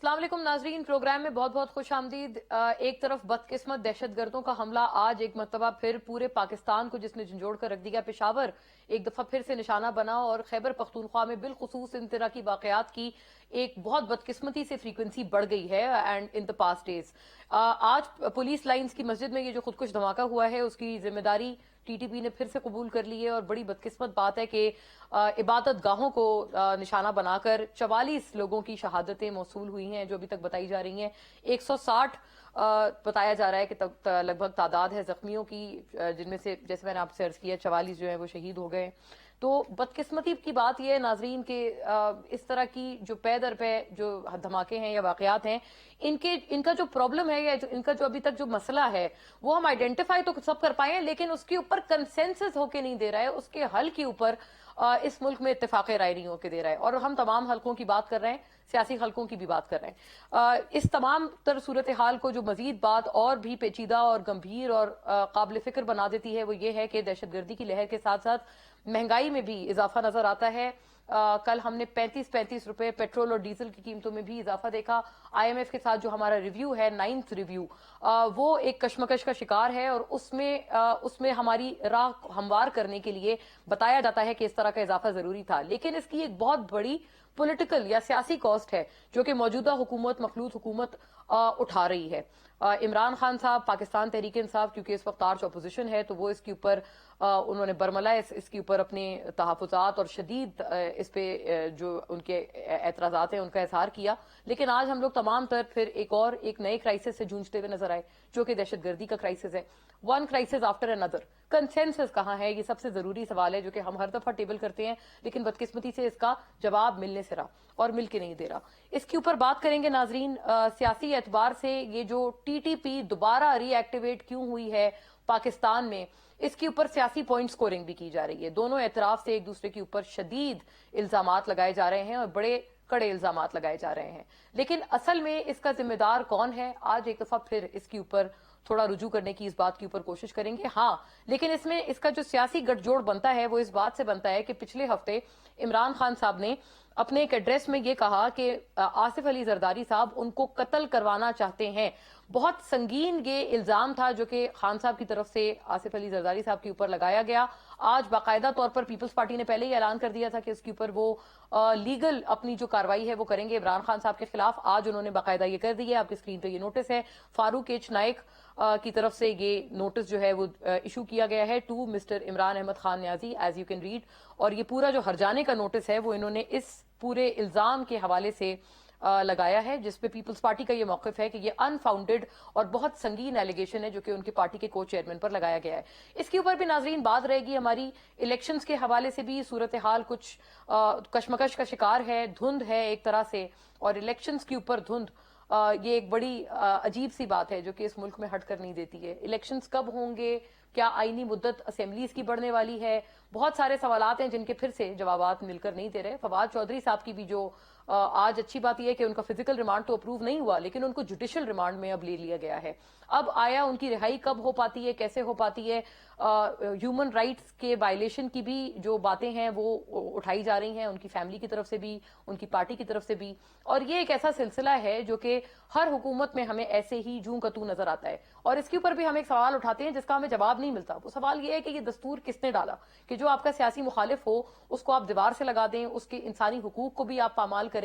अस्सलाम वालेकुम नाजरीन, प्रोग्राम में बहुत बहुत खुश आमदीद। एक तरफ बदकिस्मत दहशतगर्दों का हमला आज एक मरतबा फिर पूरे पाकिस्तान को जिसने झंझोड़ कर रख दिया। पेशावर एक दफा फिर से निशाना बना और खैबर पख्तूनख्वा में बिलखुसूस इन तरह की वाकयात की एक बहुत बदकिस्मती से फ्रीक्वेंसी बढ़ गई है and in the past days. आज पुलिस लाइंस की मस्जिद में ये जो खुदकुश धमाका हुआ है उसकी जिम्मेदारी टीटीपी ने फिर से कबूल कर ली है और बड़ी बदकिस्मत बात है कि इबादत गाहों को निशाना बनाकर 44 लोगों की शहादतें मौसूल हुई हैं जो अभी तक बताई जा रही हैं। 160 बताया जा रहा है कि लगभग तादाद है जख्मियों की, जिनमें से जैसे मैंने आपसे अर्ज किया 44 जो है वो शहीद हो गए। तो बदकिस्मती की बात यह है नाजरीन के इस तरह की जो पे दर पे जो धमाके हैं या वाकयात हैं, इनका जो प्रॉब्लम है या इनका जो अभी तक जो मसला है वो हम आइडेंटिफाई तो सब कर पाए हैं, लेकिन उसके ऊपर कंसेंसस होके नहीं दे रहा है, उसके हल के ऊपर इस मुल्क में इत्तेफाक राय नहीं होके दे रहा है। और हम तमाम हलकों की बात कर रहे हैं, सियासी हलकों की भी बात कर रहे हैं। इस तमाम तर सूरत हाल को जो मजीद बात और भी पेचीदा और गंभीर और काबिल फिक्र बना देती है वो ये है कि दहशतगर्दी की लहर के साथ साथ महंगाई में भी इजाफा नजर आता है। कल हमने 35 रुपए पेट्रोल और डीजल की कीमतों में भी इजाफा देखा। आईएमएफ के साथ जो हमारा रिव्यू है 9th रिव्यू, वो एक कशमकश का शिकार है और उसमें हमारी राह हमवार करने के लिए बताया जाता है कि इस तरह का इजाफा जरूरी था, लेकिन इसकी एक बहुत बड़ी पॉलिटिकल या सियासी कॉस्ट है जो कि मौजूदा हुकूमत मखलूत हुकूमत उठा रही है। इमरान खान साहब, पाकिस्तान तहरीक इंसाफ, क्योंकि इस वक्त आर्च अपोजिशन है तो वो इसके ऊपर उन्होंने बरमला इसके ऊपर अपने तहफ़्फ़ुज़ात और शदीद इस पे जो उनके एतराज़ात हैं उनका इजहार किया। लेकिन आज हम लोग तमाम तर फिर एक नए क्राइसिस से जूझते हुए नजर आए जो कि दहशतगर्दी का क्राइसिस है। One crisis after another. Consensus कहाँ है, ये सबसे जरूरी सवाल है जो कि हम हर दफा टेबल करते हैं, लेकिन बदकिस्मती से इसका जवाब मिलने से रहा और मिल के नहीं दे रहा। इसके ऊपर बात करेंगे नाजरीन। सियासी एतबार से ये जो टीटीपी दोबारा रीएक्टिवेट क्यों हुई है पाकिस्तान में, इसके ऊपर सियासी पॉइंट स्कोरिंग भी की जा रही है। दोनों एतराफ से एक दूसरे के ऊपर शदीद इल्जामात लगाए जा रहे हैं और बड़े कड़े इल्जामात लगाए जा रहे हैं, लेकिन असल में इसका जिम्मेदार कौन है, आज एक दफा फिर इसके ऊपर थोड़ा रुजू करने की इस बात के ऊपर कोशिश करेंगे। हाँ, लेकिन इसमें इसका जो सियासी गठजोड़ बनता है वो इस बात से बनता है कि पिछले हफ्ते इमरान खान साहब ने अपने एक एड्रेस में ये कहा कि आसिफ अली जरदारी साहब उनको कत्ल करवाना चाहते हैं। बहुत संगीन ये इल्जाम था जो कि खान साहब की तरफ से आसिफ अली जरदारी साहब के ऊपर लगाया गया। आज बाकायदा तौर पर पीपल्स पार्टी ने पहले ही ऐलान कर दिया था कि इसके ऊपर वो लीगल अपनी जो कार्रवाई है वो करेंगे इमरान खान साहब के खिलाफ। आज उन्होंने बाकायदा ये कर दिया, आपकी स्क्रीन पे ये नोटिस है, फारूक एच नाइक की तरफ से ये नोटिस जो है वो इशू किया गया है to mister Imran Ahmad Khan Niazi, as you can read. और ये पूरा जो हरजाने का नोटिस है वो इन्होंने इस पूरे इल्जाम के हवाले से लगाया है, जिसपे पीपल्स पार्टी का ये मौकिफ है कि ये अनफाउंडेड और बहुत संगीन एलिगेशन है जो कि उनकी पार्टी के को चेयरमैन पर लगाया गया है। इसके ऊपर भी नाजरीन बात रहेगी हमारी। इलेक्शंस के हवाले से भी सूरत हाल कुछ कशमकश का शिकार है, धुंध है एक तरह से, और इलेक्शंस के ऊपर धुंध ये एक बड़ी अजीब सी बात है जो कि इस मुल्क में हट कर नहीं देती है। इलेक्शंस कब होंगे, क्या आईनी मुद्दत असेंबलीज की बढ़ने वाली है, बहुत सारे सवालात हैं जिनके फिर से जवाबात मिलकर नहीं दे रहे। फवाद चौधरी साहब की भी जो आज अच्छी बात यह है कि उनका फिजिकल रिमांड तो अप्रूव नहीं हुआ, लेकिन उनको जुडिशियल रिमांड में अब ले लिया गया है। अब आया उनकी रिहाई कब हो पाती है, कैसे हो पाती है, ह्यूमन राइट्स के वायलेशन की भी जो बातें हैं वो उठाई जा रही हैं उनकी फैमिली की तरफ से भी, उनकी पार्टी की तरफ से भी। और ये एक ऐसा सिलसिला है जो कि हर हुकूमत में हमें ऐसे ही जूं कतू नजर आता है। और इसके ऊपर भी हम एक सवाल उठाते हैं जिसका हमें जवाब नहीं मिलता। वो सवाल ये है कि ये दस्तूर किसने डाला कि जो आपका सियासी मुखालिफ हो उसको आप दीवार से लगा दें, उसके इंसानी हुकूक को भी आप पामाल करें।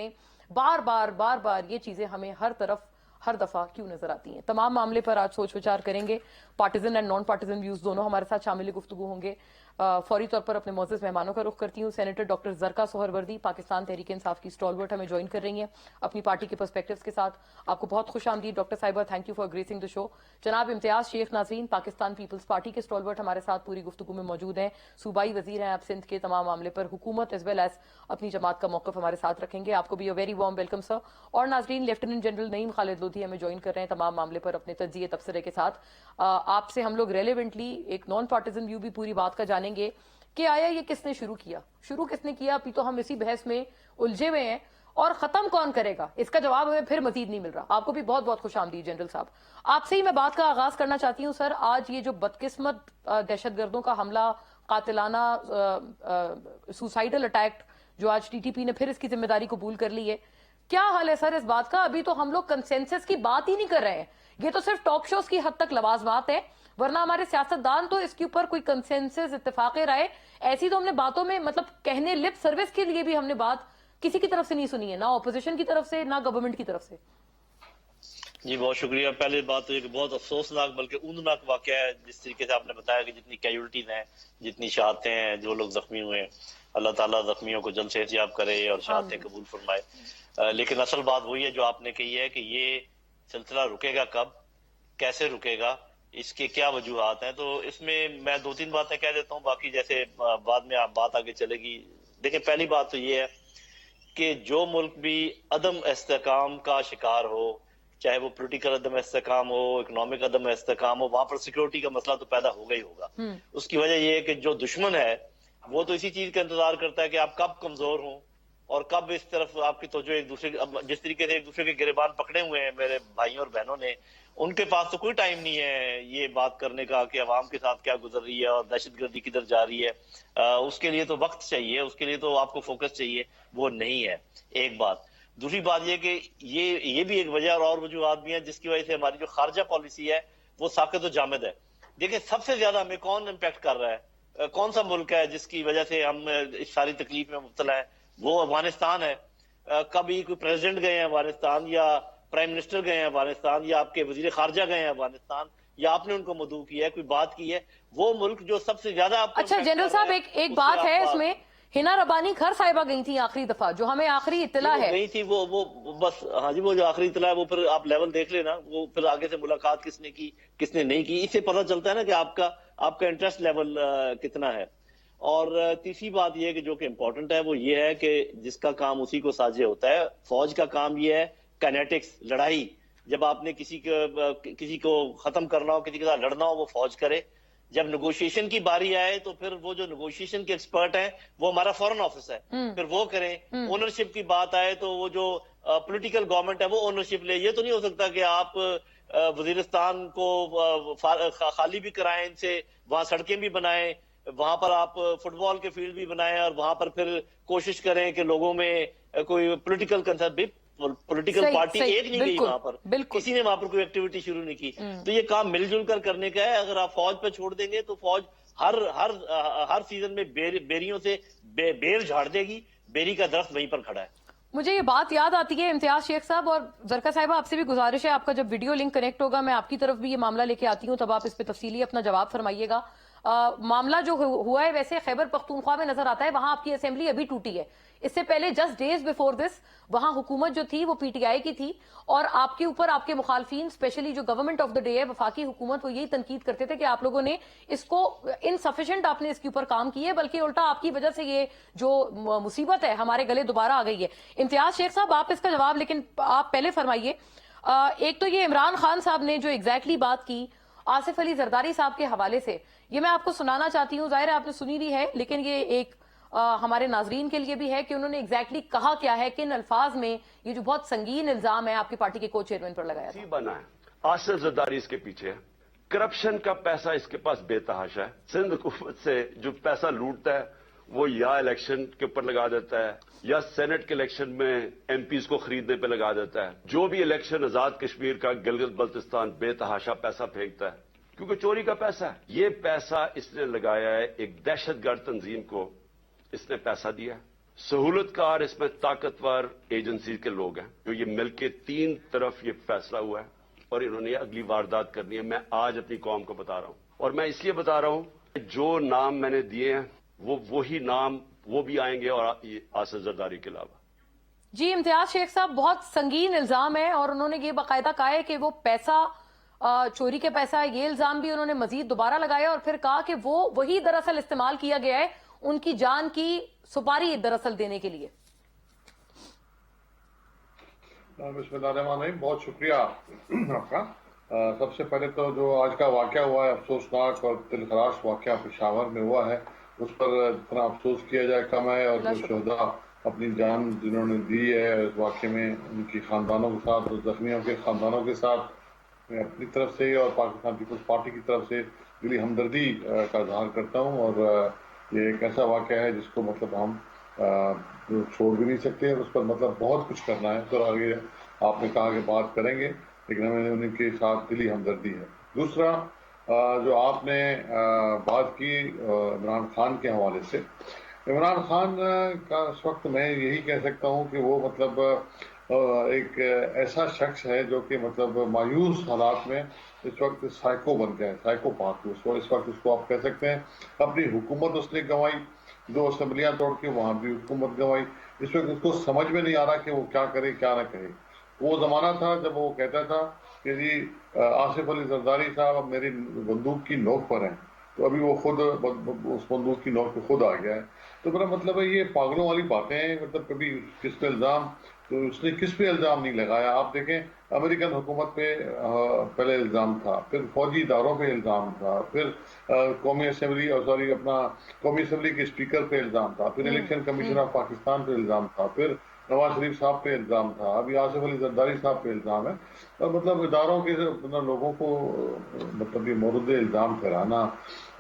बार बार ये चीजें हमें हर तरफ हर दफा क्यों नजर आती हैं। तमाम मामले पर आज सोच विचार करेंगे। Partisan and non partisan views दोनों हमारे साथ शामिल गुफ्तगू होंगे। फौरी तौर पर अपने मोअज़्ज़ज़ मेहमानों का रुख करती हूँ। सेनेटर डॉक्टर ज़रका सोहरवर्दी, पाकिस्तान तहरीक इंसाफ की स्टॉलवर्ट, हमें ज्वाइन कर रही हैं अपनी पार्टी के पर्सपेक्टिव्स के साथ। आपको बहुत खुश आमदीद डॉक्टर साहिबा, thank you for gracing the show. जनाब इम्तियाज शेख नाज़रीन, पाकिस्तान पीपल्स पार्टी के स्टॉलवर्ट, हमारे साथ पूरी गुफ्तगू में मौजूद हैं। सूबाई वजीर हैं आप सिंध के, तमाम मामले पर हुकूमत एज वेल एज अपनी जमात का मौक़िफ़ हमारे साथ रखेंगे। आपको भी a very warm welcome sir. और नाज़रीन, लेफ्टिनेंट जनरल नईम खालिद लोधी हमें ज्वाइन कर रहे हैं तमाम मामले पर अपने तज्ज़िये तबसरे के साथ। आपसे हम लोग रेलिवेंटली एक नॉन पार्टिजन व्यू भी पूरी बात का जानेंगे कि आया ये किसने शुरू किसने किया। अभी तो हम इसी बहस में उलझे हुए हैं और खत्म कौन करेगा, इसका जवाब हमें फिर मजीद नहीं मिल रहा। आपको भी बहुत बहुत खुश आमदीद जनरल साहब। आपसे ही मैं बात का आगाज करना चाहती हूँ सर। आज ये जो बदकिस्मत दहशतगर्दों का हमला, कातिलाना सुसाइडल अटैक जो आज टीटीपी ने फिर इसकी जिम्मेदारी कबूल कर ली है, کیا حال ہے سر اس بات کا؟ ابھی تو ہم لوگ کنسنسس کی بات ہی نہیں کر رہے ہیں، یہ تو صرف ٹاک شوز کی حد تک لوازمات ہے، ورنہ ہمارے سیاستدان تو اس کے اوپر کوئی کنسنسس اتفاق رائے ایسی تو ہم نے باتوں میں مطلب کہنے لپ سروس کے لیے بھی ہم نے بات کسی کی طرف سے نہیں سنی ہے، نہ اپوزیشن کی طرف سے نہ گورنمنٹ کی طرف سے۔ جی بہت شکریہ۔ پہلے بات تو یہ کہ بہت افسوسناک بلکہ اونناک واقعہ ہے، جس طریقے سے آپ نے بتایا کہ جتنی کیجولٹیز ہیں، جتنی شہادتیں ہیں، جو لوگ زخمی ہوئے ہیں، اللہ تعالیٰ زخمیوں کو جلد صحت یاب کرے اور شہادتیں قبول فرمائے۔ لیکن اصل بات وہی ہے جو آپ نے کہی ہے کہ یہ سلسلہ رکے گا کب، کیسے رکے گا، اس کے کیا وجوہات ہیں۔ تو اس میں میں دو تین باتیں کہہ دیتا ہوں، باقی جیسے بعد میں آپ بات آگے چلے گی۔ دیکھیں پہلی بات تو یہ ہے کہ جو ملک بھی عدم استحکام کا شکار ہو، چاہے وہ پولیٹیکل عدم استحکام ہو، اکنامک عدم استحکام ہو، وہاں پر سیکورٹی کا مسئلہ تو پیدا ہوگا ہی ہوگا۔ اس کی وجہ یہ ہے کہ جو دشمن ہے وہ تو اسی چیز کا انتظار کرتا ہے کہ آپ کب کمزور ہوں اور کب اس طرف آپ کی توجہ ایک دوسرے جس طریقے سے ایک دوسرے کے گریبان پکڑے ہوئے ہیں میرے بھائیوں اور بہنوں نے، ان کے پاس تو کوئی ٹائم نہیں ہے یہ بات کرنے کا کہ عوام کے ساتھ کیا گزر رہی ہے اور دہشت گردی کدھر جا رہی ہے۔ اس کے لیے تو وقت چاہیے، اس کے لیے تو آپ کو فوکس چاہیے، وہ نہیں ہے۔ ایک بات۔ دوسری بات یہ کہ یہ بھی ایک وجہ اور وجوہات بھی ہیں جس کی وجہ سے ہماری جو خارجہ پالیسی ہے وہ ساکت و جامد ہے۔ دیکھیں سب سے زیادہ ہمیں کون امپیکٹ کر رہا ہے، کون سا ملک ہے جس کی وجہ سے ہم اس ساری تکلیف میں مبتلا ہیں؟ وہ افغانستان ہے۔ کبھی کوئی پریزیڈنٹ گئے ہیں افغانستان، یا پرائم منسٹر گئے ہیں افغانستان، یا آپ کے وزیر خارجہ گئے ہیں افغانستان، یا آپ نے ان کو مدعو کیا ہے، کوئی بات کی ہے؟ وہ ملک جو سب سے زیادہ آپ کو اچھا جنرل صاحب ایک بات ہے اس میں، ہنا ربانی گھر صاحبہ گئی تھی آخری دفعہ، جو ہمیں آخری اطلاع ہے گئی تھی وہ بس، ہاں جی، وہ جو آخری اطلاع ہے وہ پھر آپ لیول دیکھ لینا، وہ پھر آگے سے ملاقات کس نے کی کس نے نہیں کی، اس سے پتہ چلتا ہے نا کہ آپ کا انٹرسٹ لیول کتنا ہے۔ اور تیسری بات یہ ہے کہ جو کہ امپورٹنٹ ہے وہ یہ ہے کہ جس کا کام اسی کو ساجے ہوتا ہے۔ فوج کا کام یہ ہے کائنیٹکس، لڑائی۔ جب آپ نے کسی کو ختم کرنا ہو، کسی کے ساتھ لڑنا ہو، وہ فوج کرے۔ جب نیگوشیشن کی باری آئے تو پھر وہ جو نیگوشیشن کے ایکسپرٹ ہیں وہ ہمارا فورن آفس ہے، پھر وہ کریں۔ اونرشپ کی بات آئے تو وہ جو پولیٹیکل گورنمنٹ ہے وہ اونرشپ لے۔ یہ تو نہیں ہو سکتا کہ آپ وزیرستان کو خالی بھی کرائیں ان سے، وہاں سڑکیں بھی بنائیں، وہاں پر آپ فٹ بال کے فیلڈ بھی بنائیں، اور وہاں پر پھر کوشش کریں کہ لوگوں میں کوئی پولیٹیکل کنسرن بھی، پولیٹیکل پارٹی ایک نہیں گئی وہاں پر، کسی نے وہاں پر کوئی ایکٹیویٹی شروع نہیں کی۔ تو یہ کام مل جل کر کرنے کا ہے۔ اگر آپ فوج پہ چھوڑ دیں گے تو فوج ہر سیزن میں بیریوں سے بیر جھاڑ دے گی، بیری کا درخت وہیں پر کھڑا ہے۔ مجھے یہ بات یاد آتی ہے امتیاز شیخ صاحب اور زرکا صاحبہ، آپ سے بھی گزارش ہے، آپ کا جب ویڈیو لنک کنیکٹ ہوگا میں آپ کی طرف بھی یہ معاملہ لے کے آتی ہوں، تب آپ اس پہ تفصیلی اپنا جواب فرمائیے گا۔ معاملہ جو ہوا ہے ویسے خیبر پختونخوا میں نظر آتا ہے، وہاں آپ کی اسمبلی ابھی ٹوٹی ہے۔ اس سے پہلے جسٹ ڈیز بیفور دس وہاں حکومت جو تھی وہ پی ٹی آئی کی تھی، اور آپ کے اوپر آپ کے مخالفین اسپیشلی جو گورنمنٹ آف دا ڈے ہے وفاقی حکومت، وہ یہی تنقید کرتے تھے کہ آپ لوگوں نے اس کو انسفیشینٹ آپ نے اس کے اوپر کام کی ہے، بلکہ الٹا آپ کی وجہ سے یہ جو مصیبت ہے ہمارے گلے دوبارہ آ گئی ہے۔ امتیاز شیخ صاحب آپ اس کا جواب لیکن آپ پہلے فرمائیے۔ ایک تو یہ عمران خان صاحب نے جو ایگزیکٹلی بات کی آصف علی زرداری صاحب کے حوالے سے، یہ میں آپ کو سنانا چاہتی ہوں، ظاہر ہے آپ نے سنی بھی ہے، لیکن یہ ایک ہمارے ناظرین کے لیے بھی ہے کہ انہوں نے ایگزیکٹلی کہا کیا ہے، کن الفاظ میں یہ جو بہت سنگین الزام ہے آپ کی پارٹی کے کو چیئرمین پر لگایا تھا۔ بنا ہے آصف زرداری اس کے پیچھے ہے، کرپشن کا پیسہ اس کے پاس بے تحاشا ہے۔ سندھ حکومت سے جو پیسہ لوٹتا ہے وہ یا الیکشن کے اوپر لگا دیتا ہے، یا سینٹ کے الیکشن میں ایم پیز کو خریدنے پہ لگا دیتا ہے۔ جو بھی الیکشن آزاد کشمیر کا گلگت بلتستان بے تحاشا پیسہ پھینکتا ہے، کیونکہ چوری کا پیسہ ہے۔ یہ پیسہ اس نے لگایا ہے ایک دہشت گرد تنظیم کو، اس نے پیسہ دیا۔ سہولت کار اس میں طاقتور ایجنسی کے لوگ ہیں، جو یہ مل کے تین طرف یہ فیصلہ ہوا ہے اور انہوں نے اگلی واردات کرنی ہے۔ میں آج اپنی قوم کو بتا رہا ہوں، اور میں اس لیے بتا رہا ہوں کہ جو نام میں نے دیے ہیں وہی نام وہ بھی آئیں گے، اور آصف زرداری کے علاوہ۔ جی امتیاز شیخ صاحب بہت سنگین الزام ہے، اور انہوں نے یہ باقاعدہ کہا ہے کہ وہ پیسہ چوری کے پیسہ ہے، یہ الزام بھی انہوں نے مزید دوبارہ لگایا، اور پھر کہا کہ وہ وہی دراصل استعمال کیا گیا ہے ان کی جان کی سپاری دراصل دینے کے لیے۔ بسم اللہ الرحمن الرحیم، بہت شکریہ آپ کا۔ سب سے پہلے تو جو آج کا واقعہ ہوا ہے، افسوسناک اور دلخراش واقعہ پشاور میں ہوا ہے، اس پر جتنا افسوس کیا جائے کم ہے، اور جو شہداء اپنی جان جنہوں نے دی ہے اس واقعے میں، ان کی خاندانوں کے ساتھ اور زخمیوں کے خاندانوں کے ساتھ میں اپنی طرف سے اور پاکستان پیپلز پارٹی کی طرف سے دلی ہمدردی کا اظہار کرتا ہوں۔ اور یہ ایک ایسا واقعہ ہے جس کو مطلب ہم छोड़ भी नहीं सकते, उस पर मतलब बहुत कुछ करना है। तो आगे आपने कहा कि बात करेंगे, लेकिन हमें उनके साथ दिली हमदर्दी है। दूसरा जो आपने बात की इमरान खान के हवाले से, इमरान खान का इस वक्त मैं यही कह सकता हूँ कि वो मतलब एक ऐसा शख्स है जो कि मतलब मायूस हालात में इस वक्त साइको बन गया है, साइकोपाथ। इस वक्त उसको आप कह सकते हैं। अपनी हुकूमत उसने गंवाई, 2 असेंबलियां तोड़ के वहां भी हुकूमत गंवाई। इस वक्त उसको समझ में नहीं आ रहा कि वो क्या करे क्या ना करे। वो जमाना था जब वो कहता था कि जी आसिफ अली जरदारी साहब अब मेरी बंदूक की नोक पर हैं, तो अभी वो खुद उस बंदूक की नोक पे खुद आ गया है। तो मेरा मतलब है ये पागलों वाली बातें हैं। मतलब कभी किस पे इल्जाम, तो उसने किस पे इल्जाम नहीं लगाया। आप देखें अमेरिकन हुकूमत पे पहले इल्जाम था, फिर फौजी इदारों पे इल्जाम था, फिर कौमी असेंबली सॉरी अपना कौमी असेंबली के स्पीकर पे इल्जाम था, फिर इलेक्शन कमीशन ऑफ पाकिस्तान पे इल्जाम था, फिर नवाज शरीफ साहब पे इल्जाम था, अभी आसिफ अली जरदारी साहब पे इल्जाम है। और मतलब इदारों के लोगों को मतलब ये मौरूद इल्जाम कराना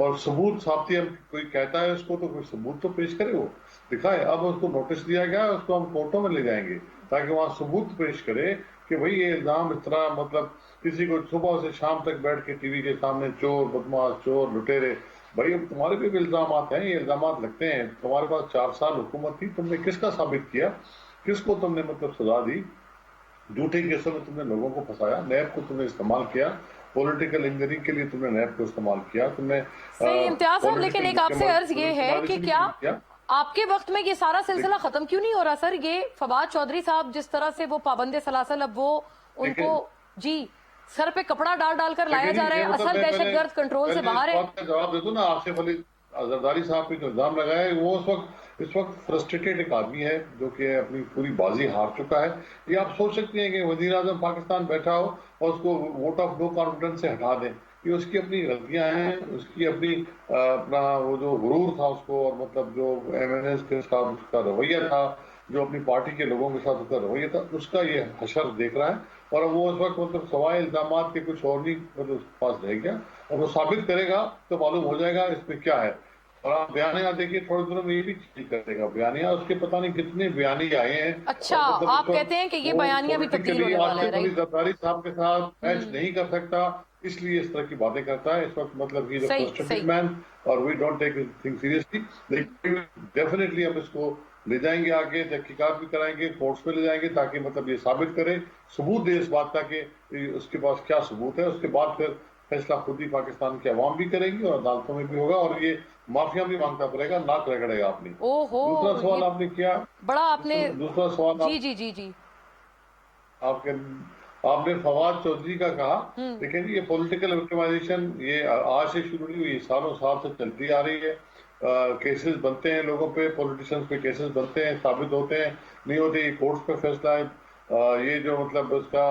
और सबूत साबिती, कोई कहता है उसको तो कोई सबूत तो पेश करे, वो दिखाए। अब उसको नोटिस दिया गया, उसको हम कोर्टों में ले जाएंगे ताकि वहां सबूत पेश करे कि भाई ये इल्जाम इस तरह मतलब किसी को सुबह से शाम तक बैठ के टीवी के सामने चोर बदमाश चोर लुटेरे, भाई अब तुम्हारे पे भी इल्जाम आते हैं, ये इल्जाम लगते हैं। तुम्हारे पास 4 साल हुकूमत थी, तुमने किसका साबित किया, किसको तुमने मतलब सजा दी, झूठे केसों में तुमने लोगों को फंसाया, नैब को तुमने इस्तेमाल किया, पॉलिटिकल इंजीनियरिंग के लिए तुमने नैब को इस्तेमाल किया, तुमने सही इम्तियाज साहब, लेकिन एक आपसे अर्ज ये है कि क्या आपके वक्त में ये सारा सिलसिला खत्म क्यों नहीं हो रहा सर? ये फवाद चौधरी साहब जिस तरह से वो पाबंदे सलासल, अब वो उनको जी सर पे कपड़ा डाल डाल कर लाया जा रहा है, असल दहशतगर्द कंट्रोल से बाहर है। जवाब दे दो ना, आसिफ अली जरदारी साहब पे जो इल्जाम लगाया है, वो इस वक्त फ्रस्ट्रेटेड एक आदमी है जो कि अपनी पूरी बाजी हार चुका है। ये आप सोच सकते हैं कि वजीर आजम पाकिस्तान बैठा हो और उसको वोट ऑफ नो कॉन्फिडेंस से हटा दें, ये उसकी अपनी गलतियां हैं, उसकी अपनी अपना वो जो गुरूर था उसको, और मतलब जो MNS के साथ उसका रवैया था, जो अपनी पार्टी के लोगों के साथ उसका रवैया था, उसका ये हशर देख रहा है। और वो इस वक्त मतलब सवाए इल्जामात के कुछ और नहीं मतलब उसके पास रह गया, और वो साबित करेगा तो मालूम हो जाएगा इसमें क्या है। और आप बयानिया देखिए, थोड़े दिनों में ये भी चीज करेगा बयानिया, उसके पता नहीं कितने बयानी आए हैं। अच्छा, मतलब आप कहते हैं कि ये बयानिया भी तब्दील होने वाला है, राइट? जरदारी साहब के साथ मैच नहीं कर सकता, इसलिए इस तरह की बातें करता है इस वक्त। मतलब ही फ्रस्ट्रेटेड मैन, और we don't take thing seriously. लेकिन डेफिनेटली हम इसको ले जाएंगे आगे, तहकीकात भी कराएंगे, कोर्ट्स में ले जाएंगे, ताकि मतलब ये साबित करे, सबूत दे इस बात का कि उसके पास क्या सबूत है। उसके बाद फिर फैसला खुद ही पाकिस्तान की आवाम भी करेगी और अदालतों में भी होगा, और ये माफिया भी मांगता पड़ेगा, नाक रगड़ेगा अपनी। दूसरा सवाल आपने किया, बड़ा आपने दूसरा सवाल जी जी जी जी आपने फवाद चौधरी का कहा। लेकिन ये पॉलिटिकल विक्टिमाइजेशन ये आज से शुरू नहीं हुई, सालों साल से चलती आ रही है। केसेस बनते हैं लोगों पे, पॉलिटिशियंस पे केसेस बनते हैं, साबित होते हैं, नहीं होते, कोर्ट्स पे फैसला है। ये जो मतलब उसका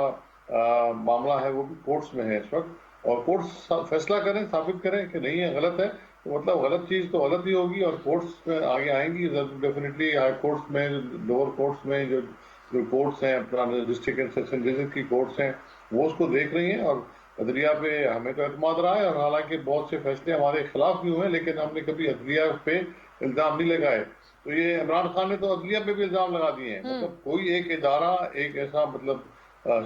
मामला है वो भी कोर्ट्स में है इस वक्त, और कोर्ट्स फैसला करें, साबित करें कि नहीं है, गलत है, तो मतलब गलत चीज तो गलत ही होगी, और कोर्ट्स में आगे आएंगी डेफिनेटली। हाई कोर्ट्स में, लोअर कोर्ट्स में जो कोर्ट्स हैं, अपना डिस्ट्रिक्ट एंड सेशन जजेस की कोर्ट्स हैं, वो उसको देख रही हैं। और अदलिया पे हमें तो एतमाद रहा है, और हालांकि बहुत से फैसले हमारे खिलाफ भी हुए, लेकिन हमने कभी अदलिया पे इल्जाम नहीं लगाए। तो ये इमरान खान ने तो अदलिया पे भी इल्जाम लगा दिए हैं। मतलब कोई एक इदारा, एक ऐसा मतलब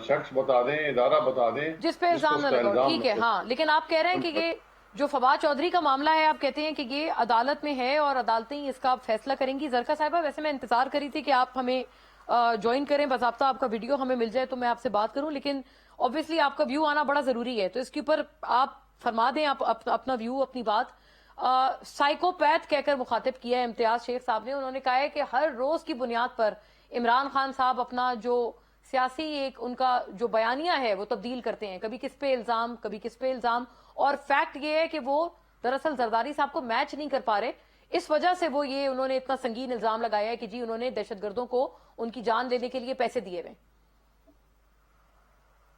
शख्स बता दें, इदारा बता दें जिस पे इल्जाम न लगाओ, ठीक है। हाँ, लेकिन आप कह रहे हैं कि ये जो फवाद चौधरी का मामला है, आप कहते हैं कि ये अदालत में है और अदालतें ही इसका फैसला करेंगी। जरका साहिबा, वैसे मैं इंतजार करी थी कि आप हमें ज्वाइन करें, बाज़ाब्ता आपका वीडियो हमें मिल जाए तो मैं आपसे बात करूं, लेकिन ऑब्वियसली आपका व्यू आना बड़ा जरूरी है, तो इसके ऊपर आप फरमा दें आप अपना व्यू, अपनी बात। साइकोपैथ कहकर मुखातिब किया है इम्तियाज शेख साहब ने। उन्होंने कहा है कि हर रोज की बुनियाद पर इमरान खान साहब अपना जो सियासी एक उनका जो बयानिया है वो तब्दील करते हैं, कभी किस पे इल्जाम, कभी किस पे इल्जाम। और फैक्ट ये है कि वो दरअसल जरदारी साहब को मैच नहीं कर पा रहे, इस वजह से वो ये उन्होंने इतना संगीन इल्जाम लगाया है कि जी उन्होंने दहशतगर्दों को उनकी जान लेने के लिए पैसे दिए हुए।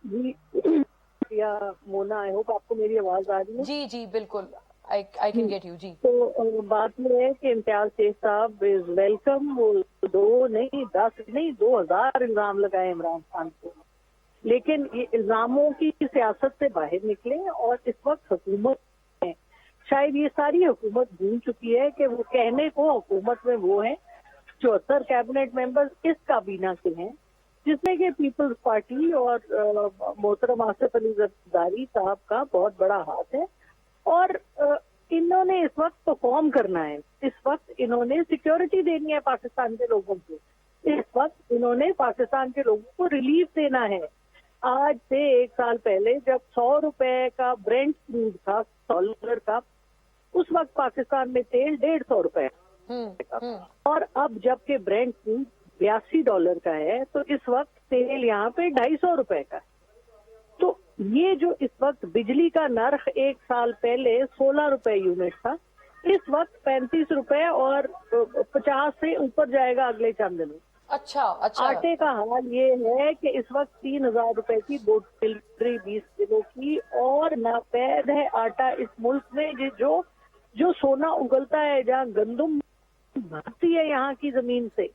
जी या मोना, आई होप आपको मेरी आवाज आ रही है। जी जी बिल्कुल, आई कैन गेट यू जी। तो बात ये है कि इम्तियाज शेख साहब इज वेलकम। वो 2 नहीं 10 नहीं 2000 इल्जाम लगाए इमरान खान को, लेकिन ये इल्जामों की सियासत से बाहर निकले। और इस वक्त हुकूमत है, शायद ये सारी हुकूमत भूल चुकी है कि वो कहने को हुकूमत में वो है, 74 कैबिनेट मेंबर्स इस काबीना से हैं, जिसमें कि पीपल्स पार्टी और मोहतरम आसिफ अली जरदारी साहब का बहुत बड़ा हाथ है। और इन्होंने इस वक्त परफॉर्म करना है, इस वक्त इन्होंने सिक्योरिटी देनी है पाकिस्तान के लोगों को, इस वक्त इन्होंने पाकिस्तान के लोगों को रिलीफ देना है। आज से 1 साल पहले जब 100 रुपए का ब्रेंट क्रूड था $100 का, उस वक्त पाकिस्तान में तेल $150 का, और अब जबकि ब्रेंट क्रूड $82 का है, तो इस वक्त तेल यहाँ पे $250 का है। तो ये जो इस वक्त बिजली का नर्ख 1 साल पहले $16 यूनिट था, इस वक्त $35 और 50 से ऊपर जाएगा अगले चंद दिनों। अच्छा। आटे का हाल ये है कि इस वक्त $3000 की बोतल 20 किलो की, और नापैद है आटा इस मुल्क में। जो सोना उगलता है, जहाँ गंदम भरती है यहाँ की जमीन से,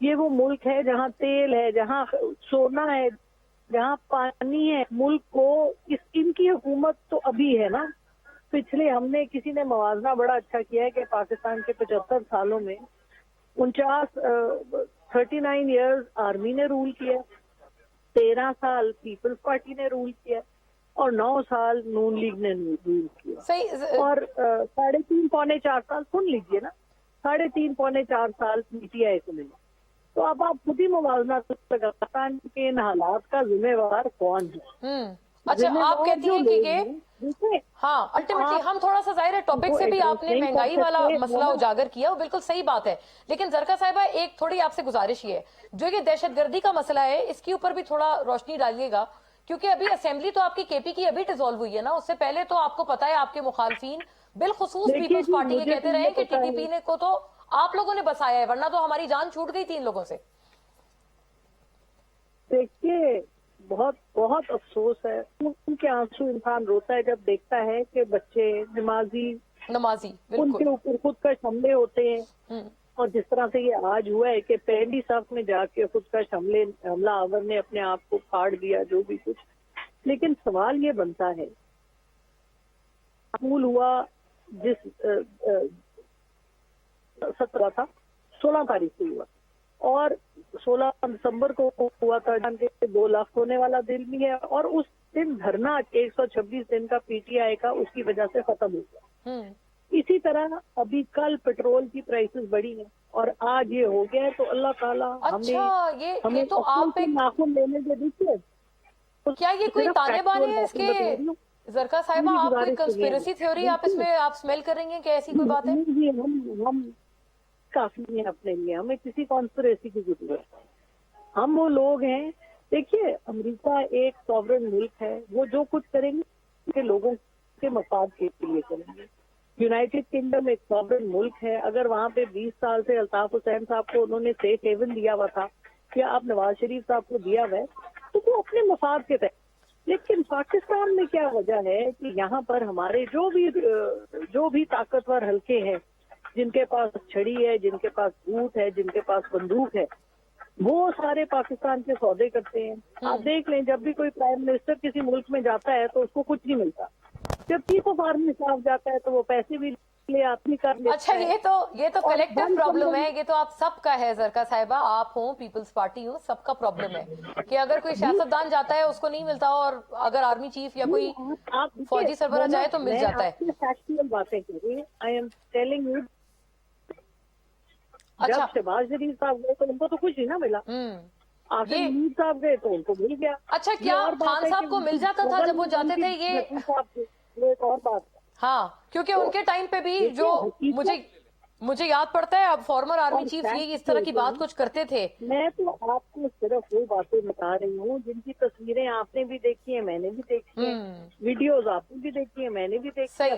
ये वो मुल्क है जहाँ तेल है, जहाँ सोना है, जहाँ पानी है। मुल्क को इनकी हुकूमत तो अभी है ना, पिछले हमने किसी ने मवाजना बड़ा अच्छा किया है कि पाकिस्तान के 75 सालों में 39 इयर्स आर्मी ने रूल किया, 13 साल पीपल्स पार्टी ने रूल किया, और 9 साल नून लीग ने रूल किया। सही। और 3.5 पौने 4 साल सुन लीजिए ना, 3.5 पौने 4 साल पीटीआई को मिले। तो अब आप खुद ही मुवाजना पाकिस्तान के इन हालात का जिम्मेवार कौन है? अच्छा, आप कहती हैं कि ये हाँ, अल्टीमेटली हम थोड़ा सा जाहिर है टॉपिक से भी आपने महंगाई वाला मसला उजागर किया, वो बिल्कुल सही बात है। लेकिन जरका साहिबा, एक थोड़ी आपसे गुजारिश ये है, जो ये दहशतगर्दी का मसला है, इसके ऊपर भी थोड़ा रोशनी डालिएगा, क्योंकि अभी असेंबली तो आपकी केपी की अभी डिसॉल्व हुई है ना, उससे पहले तो आपको पता है आपके मुखालफीन बिलखुसूस पीपल्स पार्टी के कहते रहे कि टीडीपी ने को तो आप लोगों ने बसाया है, वरना तो हमारी जान छूट गई 3 लोगों से। देखिए, बहुत बहुत अफसोस है, उनके आंसू इंसान रोता है जब देखता है कि बच्चे नमाजी उनके ऊपर खुद का हमले होते हैं। और जिस तरह से ये आज हुआ है कि पहली सफ में जाके खुद का हमला आवर ने अपने आप को फाड़ दिया, जो भी कुछ। लेकिन सवाल ये बनता है, स्कूल हुआ जिस 17 था, 16 तारीख को हुआ, और 16 दिसंबर को हुआ था, जान के 2 लाख होने वाला दिन भी है। और उस दिन धरना 126 दिन का पीटीआई का उसकी वजह से खत्म हो गया। इसी तरह अभी कल पेट्रोल की प्राइसेस बढ़ी हैं, और आज ये हो गया है। तो अल्लाह ताला हमें तो आप नाखून लेने से दीजिए। क्या ये कोई ताने बाने है इसके? जरका साहिबा, आप कोई कंस्पिरेसी थ्योरी आप इसमें आप स्मेल करेंगे कि ऐसी कोई बात है? हम काफी है अपने लिए, हमें किसी कॉन्स्पिरेसी की जरूरत है। हम वो लोग हैं, देखिए अमेरिका एक सॉवरेन मुल्क है, वो जो कुछ करेंगे के लोगों के मफाद के लिए करेंगे। यूनाइटेड किंगडम एक सॉवरेन मुल्क है, अगर वहाँ पे 20 साल से अल्ताफ हुसैन साहब को उन्होंने सेफ हेवन दिया हुआ था, या आप नवाज शरीफ साहब को दिया हुआ है, तो वो अपने मफाद के तहत। लेकिन पाकिस्तान में क्या वजह है कि यहाँ पर हमारे जो भी ताकतवर हल्के हैं, जिनके पास छड़ी है, जिनके पास ऊँट है, जिनके पास बंदूक है, वो सारे पाकिस्तान के सौदे करते हैं। आप देख लें, जब भी कोई प्राइम मिनिस्टर किसी मुल्क में जाता है तो उसको कुछ नहीं मिलता, जब चीफ ऑफ आर्मी स्टाफ जाता है तो वो पैसे भी ले आदमी कर लेता है। अच्छा, ये तो कलेक्टिव प्रॉब्लम है, ये तो आप सबका है जरका साहिबा, आप हो पीपल्स पार्टी हो, सबका प्रॉब्लम है कि अगर कोई सियासतदान जाता है उसको नहीं मिलता, और अगर आर्मी चीफ या कोई फौजी सरबराह जाए तो मिल जाता है। फैक्चुअल बातें करिए, आई एम टेलिंग यू। अच्छा, जब शहबाज शरीफ साहब गए तो उनको तो कुछ नहीं ना मिला, आखिर नूर साहब गए तो उनको मिल गया। अच्छा, क्या खान साहब को मिल जाता था जब वो जाते थे? ये एक और बात। हाँ, क्योंकि उनके टाइम पे भी जो मुझे याद पड़ता है, अब फॉर्मर आर्मी चीफ ये इस तरह की बात कुछ करते थे। मैं तो आपको सिर्फ वो बातें बता रही हूँ जिनकी तस्वीरें आपने भी देखी है, मैंने भी देखी है, वीडियोस आपने भी देखी है, मैंने भी देखी है,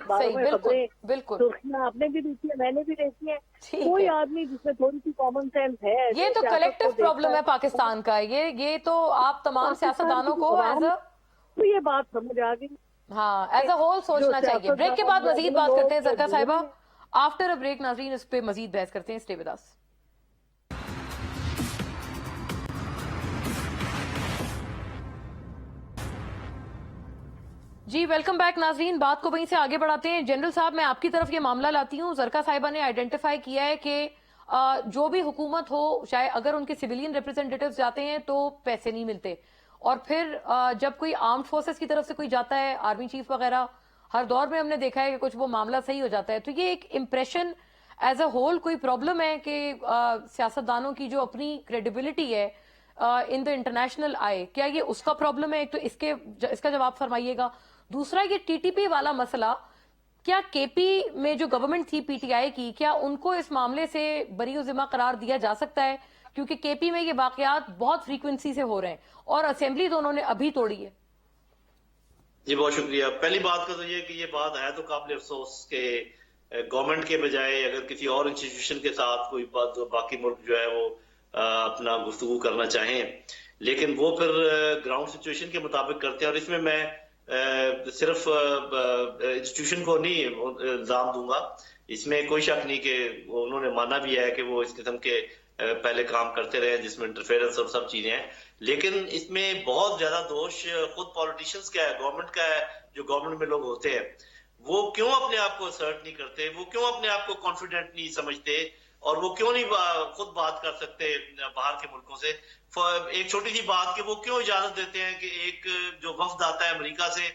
बिल्कुल सुर्खियां आपने भी देखी है, मैंने भी देखी है। कोई आदमी जिसमें थोड़ी सी कॉमन सेंस है, ये तो कलेक्टिव प्रॉब्लम है पाकिस्तान का। ये तो आप तमाम सियासतदानों को तो ये बात समझ आ गई। हाँ, एज अ होल सोचना चाहिए। ब्रेक के बाद मजीद बात करते हैं जरका साहिबा। आफ्टर अ ब्रेक नाजरीन इस पे मजीद बहस करते हैं। Stay with us. जी वेलकम बैक नाजरीन, बात को वहीं से आगे बढ़ाते हैं। जनरल साहब, मैं आपकी तरफ ये मामला लाती हूँ। जरका साहिबा ने आइडेंटिफाई किया है कि जो भी हुकूमत हो, चाहे अगर उनके सिविलियन रिप्रेजेंटेटिव्स जाते हैं तो पैसे नहीं मिलते, और फिर जब कोई आर्म्ड फोर्सेस की तरफ से कोई जाता है, आर्मी चीफ वगैरह, हर दौर में हमने देखा है कि कुछ वो मामला सही हो जाता है। तो ये एक इम्प्रेशन एज अ होल कोई प्रॉब्लम है कि सियासतदानों की जो अपनी क्रेडिबिलिटी है इन द इंटरनेशनल आए, क्या ये उसका प्रॉब्लम है? एक तो इसका जवाब फरमाइएगा। दूसरा, ये टीटीपी वाला मसला, क्या केपी में जो गवर्नमेंट थी पीटीआई की, क्या उनको इस मामले से बरी ज़िम्मा करार दिया जा सकता है? क्योंकि केपी में ये वाकयात बहुत फ्रीक्वेंसी से हो रहे हैं और असेंबली तो उन्होंने अभी तोड़ी है। जी बहुत शुक्रिया। पहली बात का तो ये कि ये बात है तो काबिल अफसोस के गवर्नमेंट के बजाय अगर किसी और इंस्टीट्यूशन के साथ कोई बात बाकी मुल्क जो है वो अपना गुफ्तगू करना चाहें, लेकिन वो फिर ग्राउंड सिचुएशन के मुताबिक करते हैं। और इसमें मैं सिर्फ इंस्टीट्यूशन को नहीं इल्जाम दूंगा, इसमें कोई शक नहीं कि उन्होंने माना भी है कि वो इस किस्म के पहले काम करते रहे जिसमें इंटरफेरेंस और सब चीजें हैं, लेकिन इसमें बहुत ज्यादा दोष खुद पॉलिटिशियंस का है, गवर्नमेंट का है। जो गवर्नमेंट में लोग होते हैं वो क्यों अपने आप को असर्ट नहीं करते, वो क्यों अपने आप को कॉन्फिडेंट नहीं समझते, और वो क्यों नहीं खुद बात कर सकते बाहर के मुल्कों से। एक छोटी सी बात कि वो क्यों इजाजत देते हैं कि एक जो वफ्द आता है अमेरिका से,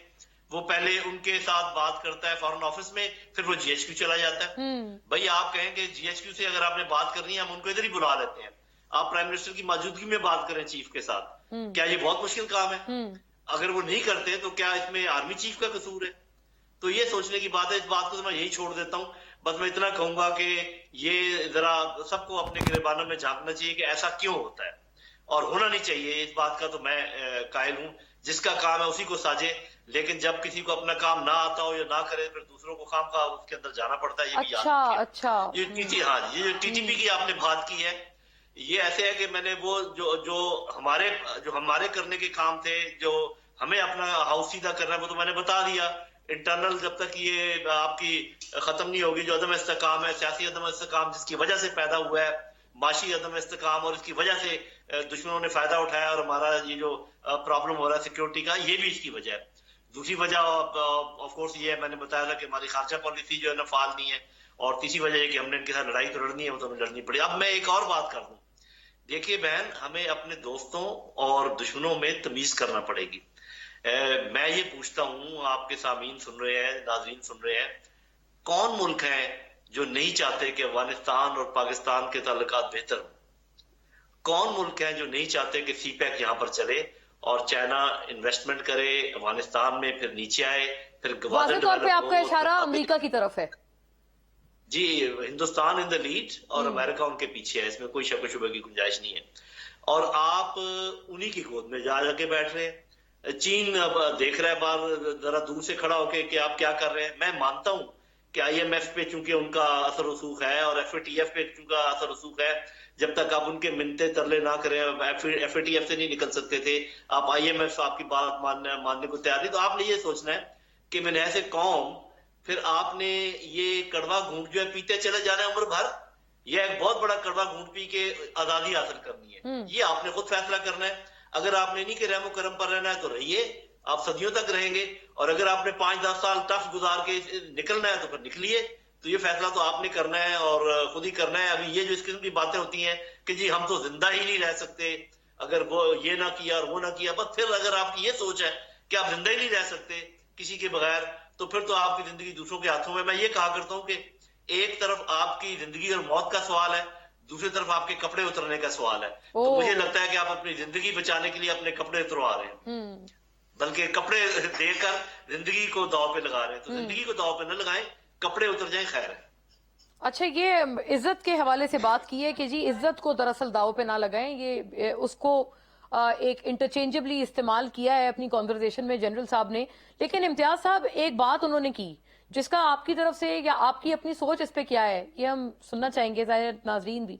वो पहले उनके साथ बात करता है फॉरेन ऑफिस में, फिर वो जीएचक्यू चला जाता है। भाई आप कहें कि जीएचक्यू से अगर आपने बात करनी है हम उनको इधर ही बुला लेते हैं, आप प्राइम मिनिस्टर की मौजूदगी में बात करें चीफ के साथ, क्या ये बहुत मुश्किल काम है? अगर वो नहीं करते तो क्या इसमें आर्मी चीफ का कसूर है? तो ये सोचने की बात है। इस बात को तो मैं यही छोड़ देता हूँ। बस मैं इतना कहूंगा कि ये जरा सबको अपने गिरबानों में झांकना चाहिए कि ऐसा क्यों होता है, और होना नहीं चाहिए। इस बात का तो मैं कायल हूँ, जिसका काम है उसी को साजे, लेकिन जब किसी को अपना काम ना आता हो या ना करे फिर दूसरों को काम का उसके अंदर जाना पड़ता है। ये भी याद रखिए। ये जो टीटीपी की आपने बात की है, ये ऐसे है कि मैंने वो जो हमारे करने के काम थे, जो हमें अपना हाउस सीधा करना है, वो तो मैंने बता दिया। इंटरनल जब तक ये आपकी खत्म नहीं होगी, जो अदम इस्तेकाम है, सियासी अदम इस्तेकाम जिसकी वजह से पैदा हुआ है, माशी अदम इस्तेकाम, और इसकी वजह से दुश्मनों ने फायदा उठाया और हमारा ये जो प्रॉब्लम हो रहा है सिक्योरिटी का, ये भी इसकी वजह है। दूसरी वजह ऑफ कोर्स ये है, मैंने बताया था कि हमारी खारजा पॉलिसी जो है ना फाल नहीं है, और तीसरी वजह है कि हमने इनके साथ लड़ाई तो लड़नी है, वो तो हमें लड़नी पड़ी। अब मैं एक और बात कर दूं, देखिए बहन, हमें अपने दोस्तों और दुश्मनों में तमीज करना पड़ेगी। मैं ये पूछता हूं, आपके सामीन सुन रहे हैं, नाज़रीन सुन रहे हैं, कौन मुल्क है जो नहीं चाहते कि अफगानिस्तान और पाकिस्तान के ताल्लुकात बेहतर हो? कौन मुल्क है जो नहीं चाहते कि सीपैक यहाँ पर चले और चाइना इन्वेस्टमेंट करे अफगानिस्तान में, फिर नीचे आए, फिर वाज़ेह तौर पे आपका इशारा अमेरिका की तरफ है। जी, हिंदुस्तान इन द लीड और अमेरिका उनके पीछे है, इसमें कोई शक शुबे की गुंजाइश नहीं है। और आप उन्हीं की गोद में जा जाके बैठ रहे हैं। चीन अब देख रहा है बाहर जरा दूर से खड़ा होके कि आप क्या कर रहे हैं। मैं मानता हूं कि आईएमएफ पे चूंकि उनका असर रसूख है और एफएटीएफ पे चूंकि असर रसूख है, जब तक आप उनके मिन्नते तरले ना करें, एफएटीएफ से नहीं निकल सकते थे आप, आईएमएफ आपकी बात मानने को तैयार नहीं। तो आपने ये सोचना है कि मैंने ऐसे कौम, फिर आपने ये कड़वा घूंट जो है पीते चले जाना है उम्र भर, यह एक बहुत बड़ा कड़वा घूंट पी के आजादी हासिल करनी है। ये आपने खुद फैसला करना है। अगर आपने नहीं कि रहमो करम पर रहना है तो रहिए, आप सदियों तक रहेंगे, और अगर आपने 5-10 साल टफ गुजार के निकलना है तो फिर निकलिए। तो ये फैसला तो आपने करना है और खुद ही करना है। अभी ये जो इस किस्म की बातें होती हैं कि जी हम तो जिंदा ही नहीं रह सकते अगर वो ये ना किया और वो ना किया, बस फिर अगर आपकी ये सोच है कि आप जिंदा ही नहीं रह सकते किसी के बगैर, तो फिर तो आपकी जिंदगी दूसरों के हाथों में। मैं ये कहा करता हूँ कि एक तरफ आपकी जिंदगी और मौत का सवाल है, दूसरी तरफ आपके कपड़े उतरने का सवाल है। तो मुझे लगता है कि आप अपनी जिंदगी बचाने के लिए अपने कपड़े उतरवा रहे हैं, बल्कि कपड़े देकर जिंदगी को दाव पे लगा रहे हैं। तो जिंदगी को दाव पे न लगाएं, कपड़े उतर जाएं, खैर है। अच्छा, ये इज्जत के हवाले से बात की है कि जी इज्जत को दरअसल दाव पे ना लगाएं, ये उसको एक इंटरचेंजेबली इस्तेमाल किया है अपनी कॉन्वर्सेशन में जनरल साहब ने। लेकिन इम्तियाज साहब, एक बात उन्होंने की जिसका आपकी तरफ से या आपकी अपनी सोच इस पे क्या है, ये हम सुनना चाहेंगे, ज़ाहिर नाजरीन भी,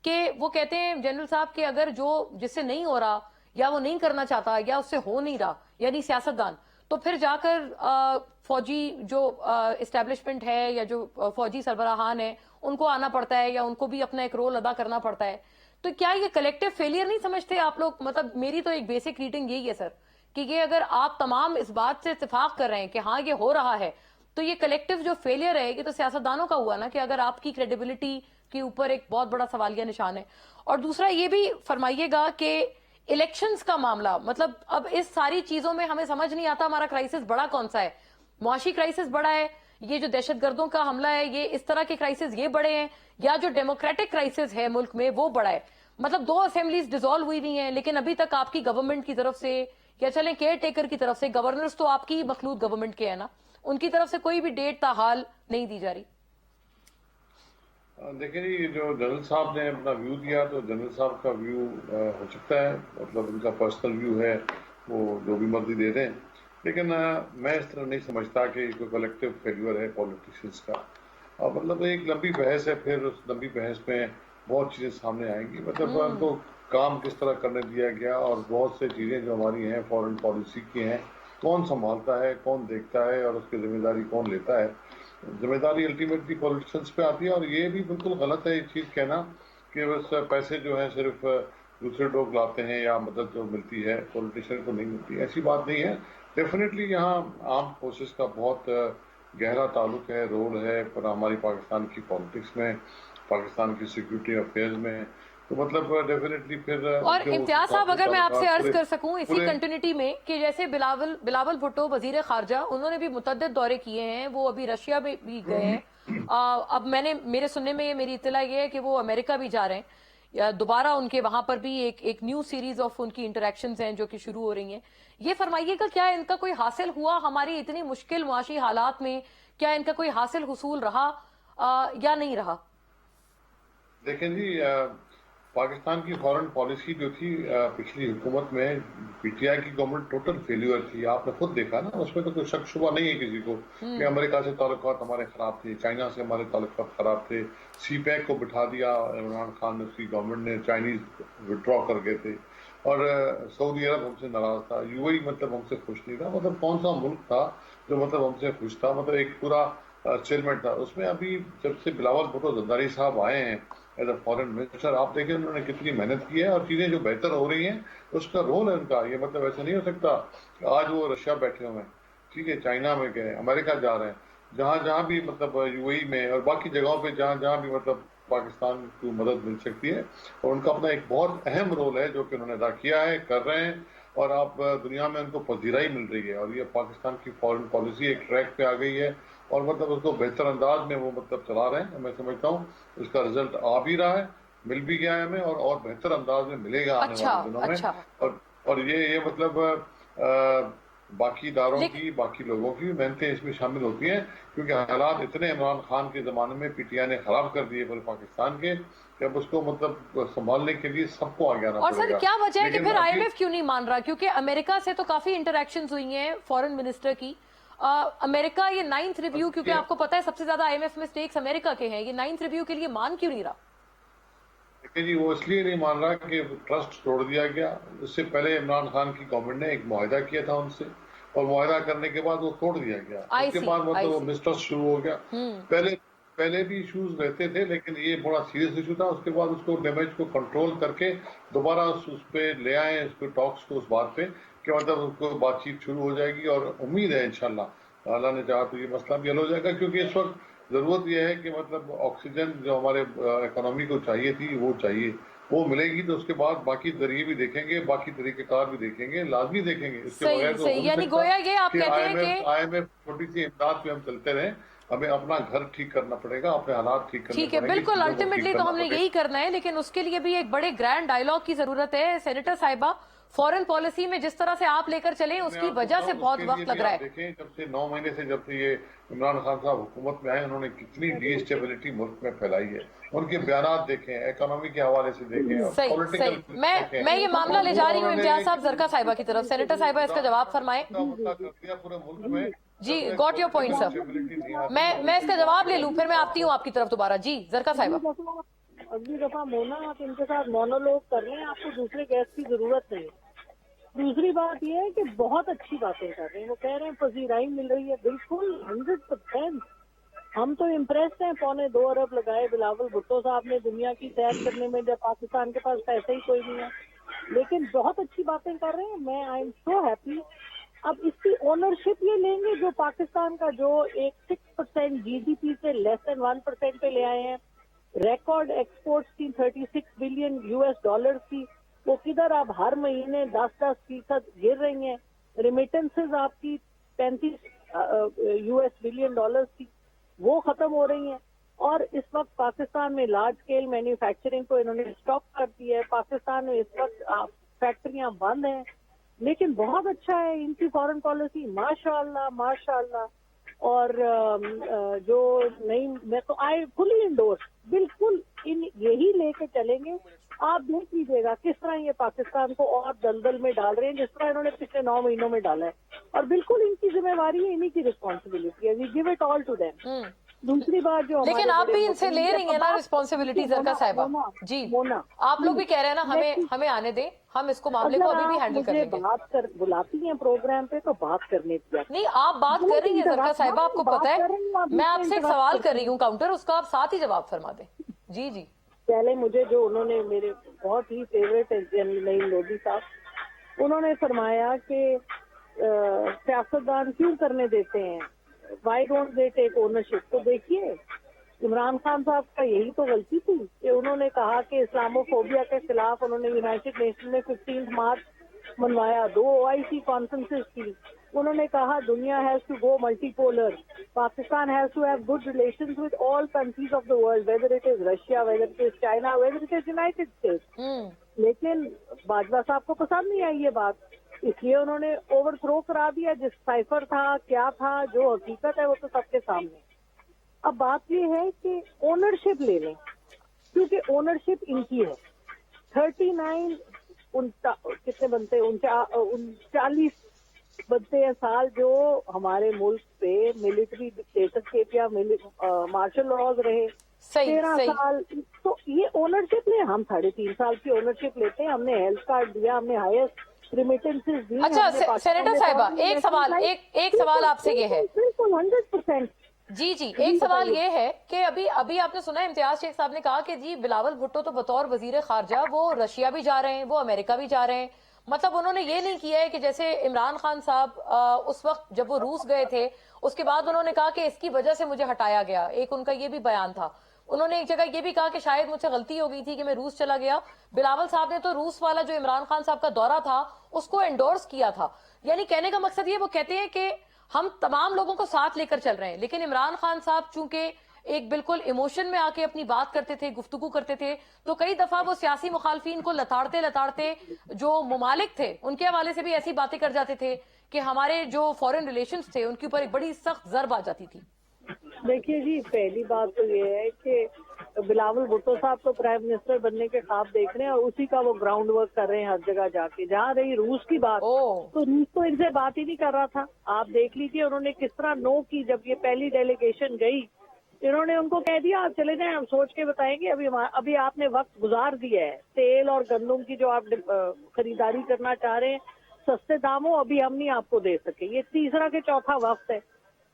कि वो कहते हैं जनरल साहब कि अगर जो जिससे नहीं हो रहा या वो नहीं करना चाहता या उससे हो नहीं रहा, यानी सियासतदान, तो फिर जाकर फौजी जो इस्टेब्लिशमेंट है या जो फौजी सरबराहान है उनको आना पड़ता है या उनको भी अपना एक रोल अदा करना पड़ता है। तो क्या ये कलेक्टिव फेलियर नहीं समझते आप लोग? मतलब मेरी तो एक बेसिक रीडिंग यही है सर, कि ये अगर आप तमाम इस बात से इत्तेफाक कर रहे हैं कि हाँ ये हो रहा है, तो ये कलेक्टिव जो फेलियर है ये तो सियासतदानों का हुआ ना, कि अगर आपकी क्रेडिबिलिटी के ऊपर एक बहुत बड़ा सवालिया निशान है। और दूसरा ये भी फरमाइएगा कि इलेक्शंस का मामला, मतलब अब इस सारी चीजों में हमें समझ नहीं आता हमारा क्राइसिस बड़ा कौन सा है। मुआशी क्राइसिस बड़ा है, ये जो दहशतगर्दों का हमला है, ये इस तरह के क्राइसिस ये बड़े हैं, या जो डेमोक्रेटिक क्राइसिस है मुल्क में वो बड़ा है। मतलब 2 असेंबलीज डिसॉल्व हुई हुई हैं, लेकिन अभी तक आपकी गवर्नमेंट की तरफ से, या चलें केयर टेकर की तरफ से, गवर्नर्स तो आपकी मखलूत गवर्नमेंट के हैं ना, उनकी तरफ से कोई भी डेट ताहाल नहीं दी जा रही। देखिए जी, जो जनरल साहब ने अपना व्यू दिया, तो जनरल साहब का व्यू हो सकता है, मतलब उनका पर्सनल व्यू है, वो जो भी मर्जी दे दें, लेकिन मैं इस तरह नहीं समझता कि कोई कलेक्टिव फेल्यूर है पॉलिटिशियंस का। और मतलब एक लंबी बहस है, फिर उस लंबी बहस में बहुत चीजें सामने आएंगी, मतलब उनको काम किस तरह करने दिया गया, और बहुत से चीजें जो हमारी हैं फॉरेन पॉलिसी की हैं, कौन संभालता है, कौन देखता है, और उसकी जिम्मेदारी कौन लेता है। जिम्मेदारी अल्टीमेटली पॉलिटिशियंस पे आती है। और ये भी बिल्कुल गलत है एक चीज कहना कि बस पैसे जो है सिर्फ दूसरे लोग लाते हैं या मदद जो मिलती है पॉलिटिशियन को नहीं मिलती, ऐसी बात नहीं है। डेफिनेटली यहाँ आर्म फोर्सेस का बहुत गहरा ताल्लुक है, रोल है पर हमारी पाकिस्तान की पॉलिटिक्स में, पाकिस्तान की सिक्योरिटी अफेयर्स में, तो मतलब डेफिनेटली फिर। और इम्तियाज साहब, अगर मैं आपसे अर्ज कर सकूं इसी कंटिन्यूटी में कि जैसे बिलावल भुट्टो वजीर खारजा, उन्होंने भी मुतअद्दिद दौरे किए हैं, वो अभी रशिया में भी गए हैं, अब मेरे सुनने में मेरी इत्तला ये है कि वो अमेरिका भी जा रहे हैं, या दोबारा उनके वहां पर भी एक न्यू सीरीज ऑफ उनकी इंटरेक्शंस हैं जो कि शुरू हो रही हैं। ये फरमाइएगा, क्या इनका कोई हासिल हुआ हमारी इतनी मुश्किल मुआशी हालात में, क्या इनका कोई हासिल हुसूल रहा या नहीं रहा? देखें जी, पाकिस्तान की फॉरेन पॉलिसी जो थी पिछली हुकूमत में, पीटीआई की गवर्नमेंट टोटल फेल्यूर थी। आपने खुद देखा ना, उसमें तो कोई शक शुबा नहीं है किसी को कि अमेरिका से ताल्लुकात हमारे खराब थे, चाइना से हमारे ताल्लुकात खराब थे, सीपैक को बिठा दिया इमरान खान ने, उसकी गवर्नमेंट ने, चाइनीज विड्रॉ कर गए थे, और सऊदी अरब हमसे नाराज था, यूएई मतलब हमसे खुश नहीं था। मतलब कौन सा मुल्क था जो मतलब हमसे खुश था? मतलब एक पूरा स्टेटमेंट था उसमें। अभी जब से बिलावल भुट्टो जरदारी साहब आए हैं एज अ फॉरेन मिनिस्टर, आप देखिए उन्होंने कितनी मेहनत की है, और चीजें जो बेहतर हो रही हैं उसका रोल है उनका। ये मतलब ऐसा नहीं हो सकता आज वो रशिया बैठे हुए हैं, ठीक है, चाइना में गए, अमेरिका जा रहे हैं, जहां जहां भी मतलब यूएई में और बाकी जगहों पे जहां जहां भी मतलब पाकिस्तान को मदद मिल सकती है, और उनका अपना एक बहुत अहम रोल है जो कि उन्होंने अदा किया है, कर रहे हैं, और आप दुनिया में उनको पजीराई मिल रही है। और ये पाकिस्तान की फॉरेन पॉलिसी एक ट्रैक पे आ गई है, और मतलब उसको बेहतर अंदाज में वो मतलब चला रहे हैं। मैं समझता हूँ उसका रिजल्ट आ भी रहा है, मिल भी गया है हमें, और बेहतर अंदाज में मिलेगा आने वाले दिनों में। और ये मतलब बाकी इदारों की, बाकी लोगों की मेहनतें इसमें शामिल होती हैं, क्योंकि हालात इतने इमरान खान के जमाने में पीटीआई ने खराब कर दिए पूरे पाकिस्तान के, जब उसको मतलब संभालने के लिए सबको आगे आना पड़ेगा। और सर क्या वजह है कि फिर आईएमएफ क्यों नहीं मान रहा? क्योंकि अमेरिका से तो काफी इंटरेक्शंस हुई हैं फॉरेन मिनिस्टर की। अमेरिका ये 9th रिव्यू, क्योंकि आपको पता है सबसे ज्यादा आईएमएफ में स्टेक्स अमेरिका के हैं, ये 9th रिव्यू के लिए मान क्यों नहीं रहा? देखिए जी, वो इसलिए नहीं मान रहा कि ट्रस्ट तोड़ दिया गया। इससे पहले इमरान खान की गवर्नमेंट ने एक मुआहिदा किया था उनसे, और मुआहिदा करने के बाद वो तोड़ दिया गया। उसके बाद मतलब वो मिसट्रस्ट शुरू हो गया। पहले भी इश्यूज रहते थे, लेकिन ये बड़ा सीरियस इशू था। उसके बाद उसको डैमेज को कंट्रोल करके दोबारा उस पे ले आए, उसको टॉक्स को, उस बात पे कि मतलब उसको बातचीत शुरू हो जाएगी, और उम्मीद है इंशाल्लाह अल्लाह ने चाहा तो ये मसला भी हल हो जाएगा। क्योंकि इस वक्त जरूरत यह है कि मतलब ऑक्सीजन जो हमारे इकोनॉमी को चाहिए थी वो चाहिए, वो मिलेगी तो उसके बाद बाकी जरिए भी देखेंगे, बाकी तरीकेकार भी देखेंगे, लाजमी देखेंगे। इसके बगैर तो यानी गोया ये आप कहते हैं कि आईएमएफ छोटी सी इमदाद पे हम चलते रहे, हमें अपना घर ठीक करना पड़ेगा, अपने हालात ठीक करने ठीक है, बिल्कुल, अल्टीमेटली तो हमने यही करना है, लेकिन उसके लिए भी एक बड़े ग्रैंड डायलॉग की जरूरत है। सेनेटर साहिबा, फॉरेन पॉलिसी में जिस तरह से आप लेकर चले उसकी वजह से बहुत वक्त लग रहा है। देखें, जब से 9 महीने से जब से ये इमरान खान साहब हुकूमत में आए, उन्होंने कितनी डिस्टेबिलिटी मुल्क में फैलाई है। उनके बयानात देखें, इकोनॉमी के हवाले से देखें, सही। मैं ये मामला ले जा रही हूँ इम्तियाज साहब जरका साहिबा की तरफ। सेनेटर साहिबा इसका जवाब फरमाएं। पूरे मुल्क में जी, गॉट योर पॉइंट सर। मैं इसका जवाब ले लूं, फिर मैं आती हूँ आपकी तरफ दोबारा। जी जरका साहिबा। अगली दफा मोना आप इनके साथ मोनोलॉग कर रहे हैं, आपको दूसरे गेस्ट की जरूरत नहीं। दूसरी बात ये है कि बहुत अच्छी बातें कर रहे हैं, वो कह रहे हैं पजीराई मिल रही है, बिल्कुल 100%। हम तो इम्प्रेस्ड हैं, 2.25 अरब लगाए बिलावल भुट्टो साहब ने दुनिया की सैर करने में, जब पाकिस्तान के पास पैसे ही कोई नहीं है, लेकिन बहुत अच्छी बातें कर रहे हैं। मैं आई एम सो हैप्पी। अब इसकी ओनरशिप ये लेंगे जो पाकिस्तान का जो एक 6% जीडीपी से लेस देन 1% पे ले आए हैं, रिकॉर्ड एक्सपोर्ट्स थी 36 बिलियन US डॉलर की, वो किधर अब हर महीने 10-10% गिर रही हैं। रिमिटेंसेज आपकी 35 US बिलियन डॉलर की, वो खत्म हो रही हैं। और इस वक्त पाकिस्तान में लार्ज स्केल मैन्युफैक्चरिंग को इन्होंने स्टॉप कर दिया है। पाकिस्तान में इस वक्त फैक्ट्रियां बंद हैं, लेकिन बहुत अच्छा है इनकी फॉरेन पॉलिसी, माशाअल्लाह माशाअल्लाह। और जो नई, मैं तो आई फुली इंडोर्स, बिल्कुल यही लेके चलेंगे। आप देख लीजिएगा किस तरह ये पाकिस्तान को और दलदल में डाल रहे हैं, जिस तरह इन्होंने पिछले 9 महीनों में डाला है। और बिल्कुल इनकी जिम्मेवारी है, इन्हीं की रिस्पॉन्सिबिलिटी है, we give it all to them. दूसरी बात जो लेकिन आप भी इनसे ले रही हैं ना रिस्पॉन्सिबिलिटी जरका साहिबा जी, आप लोग भी कह रहे हैं ना हमें आने दें, हम इसको मामले को अभी भी हैंडल कर लेंगे। बात कर बुलाती हैं प्रोग्राम पे तो बात करने की, नहीं आप बात कर रही हैं जरका साहिबा, आपको पता है मैं आपसे एक सवाल कर रही हूँ काउंटर, उसका आप साथ ही जवाब फरमा दें। जी जी। पहले मुझे जो उन्होंने, मेरे बहुत ही फेवरेट नईम लोधी साहब, उन्होंने फरमाया कि सियासतदान क्यों करने देते हैं, why don't they take ownership. तो देखिए इमरान खान साहब का यही तो गलती थी कि उन्होंने कहा कि इस्लामोफोबिया के खिलाफ उन्होंने यूनाइटेड नेशन में 15 मार्च मनवाया, 2 OIC कॉन्फ्रेंसेस की। उन्होंने कहा दुनिया has to go multipolar, Pakistan has to have good relations with all countries of the world, whether it is Russia, whether it is China, whether it is United States. लेकिन बाजवा साहब को पसंद नहीं आई ये बात, इसलिए उन्होंने ओवरथ्रो करा दिया। जिस साइफर था, क्या था, जो हकीकत है वो तो सबके सामने। अब बात ये है कि ओनरशिप ले लें, क्योंकि ओनरशिप इनकी है। 39 कितने बनते हैं, 39 बनते हैं साल जो हमारे मुल्क पे मिलिट्री डिक्टेटरशिप या मार्शल लॉज रहे, 13 साल। तो ये ओनरशिप ले, हम 3.5 साल की ओनरशिप लेते हैं। हमने हेल्थ कार्ड दिया, हमने हाईएस्ट रिमिटेंसेस दी। अच्छा सेनेटर साहिबा, एक सवाल आपसे ये है, बिल्कुल 100%। जी जी, एक सवाल ये है कि अभी आपने सुना इम्तियाज शेख साहब ने कहा कि जी बिलावल भुट्टो तो बतौर वजीर खारजा वो रशिया भी जा रहे हैं, वो अमेरिका भी जा रहे हैं। मतलब उन्होंने ये नहीं किया है कि जैसे इमरान खान साहब उस वक्त जब वो रूस गए थे उसके बाद उन्होंने कहा कि इसकी वजह से मुझे हटाया गया, एक उनका ये भी बयान था। उन्होंने एक जगह ये भी कहा कि शायद मुझसे गलती हो गई थी कि मैं रूस चला गया। बिलावल साहब ने तो रूस वाला जो इमरान खान साहब का दौरा था उसको एंडोर्स किया था। यानी कहने का मकसद ये, वो कहते हैं कि हम तमाम लोगों को साथ लेकर चल रहे हैं, लेकिन इमरान खान साहब चूंकि एक बिल्कुल इमोशन में आके अपनी बात करते थे, गुफ्तगू करते थे, तो कई दफा वो सियासी मुखालफीन को लताड़ते जो मुमालिक थे उनके हवाले से भी ऐसी बातें कर जाते थे कि हमारे जो फॉरेन रिलेशंस थे उनके ऊपर एक बड़ी सख्त ज़रब आ जाती थी। देखिए जी, पहली बात तो ये है कि बिलावल भुट्टो साहब तो प्राइम मिनिस्टर बनने के ख्वाब देख रहे हैं और उसी का वो ग्राउंड वर्क कर रहे हैं हर जगह जाके। जहाँ रही रूस की बात, तो रूस तो इनसे बात ही नहीं कर रहा था। आप देख लीजिए उन्होंने किस तरह नो की। जब ये पहली डेलीगेशन गई, इन्होंने उनको कह दिया आप चले जाएं, हम सोच के बताएंगे, अभी आपने वक्त गुजार दिया है। तेल और गंदम की जो आप खरीदारी करना चाह रहे हैं सस्ते दामों, अभी हम नहीं आपको दे सके। ये तीसरा के चौथा वक्त है।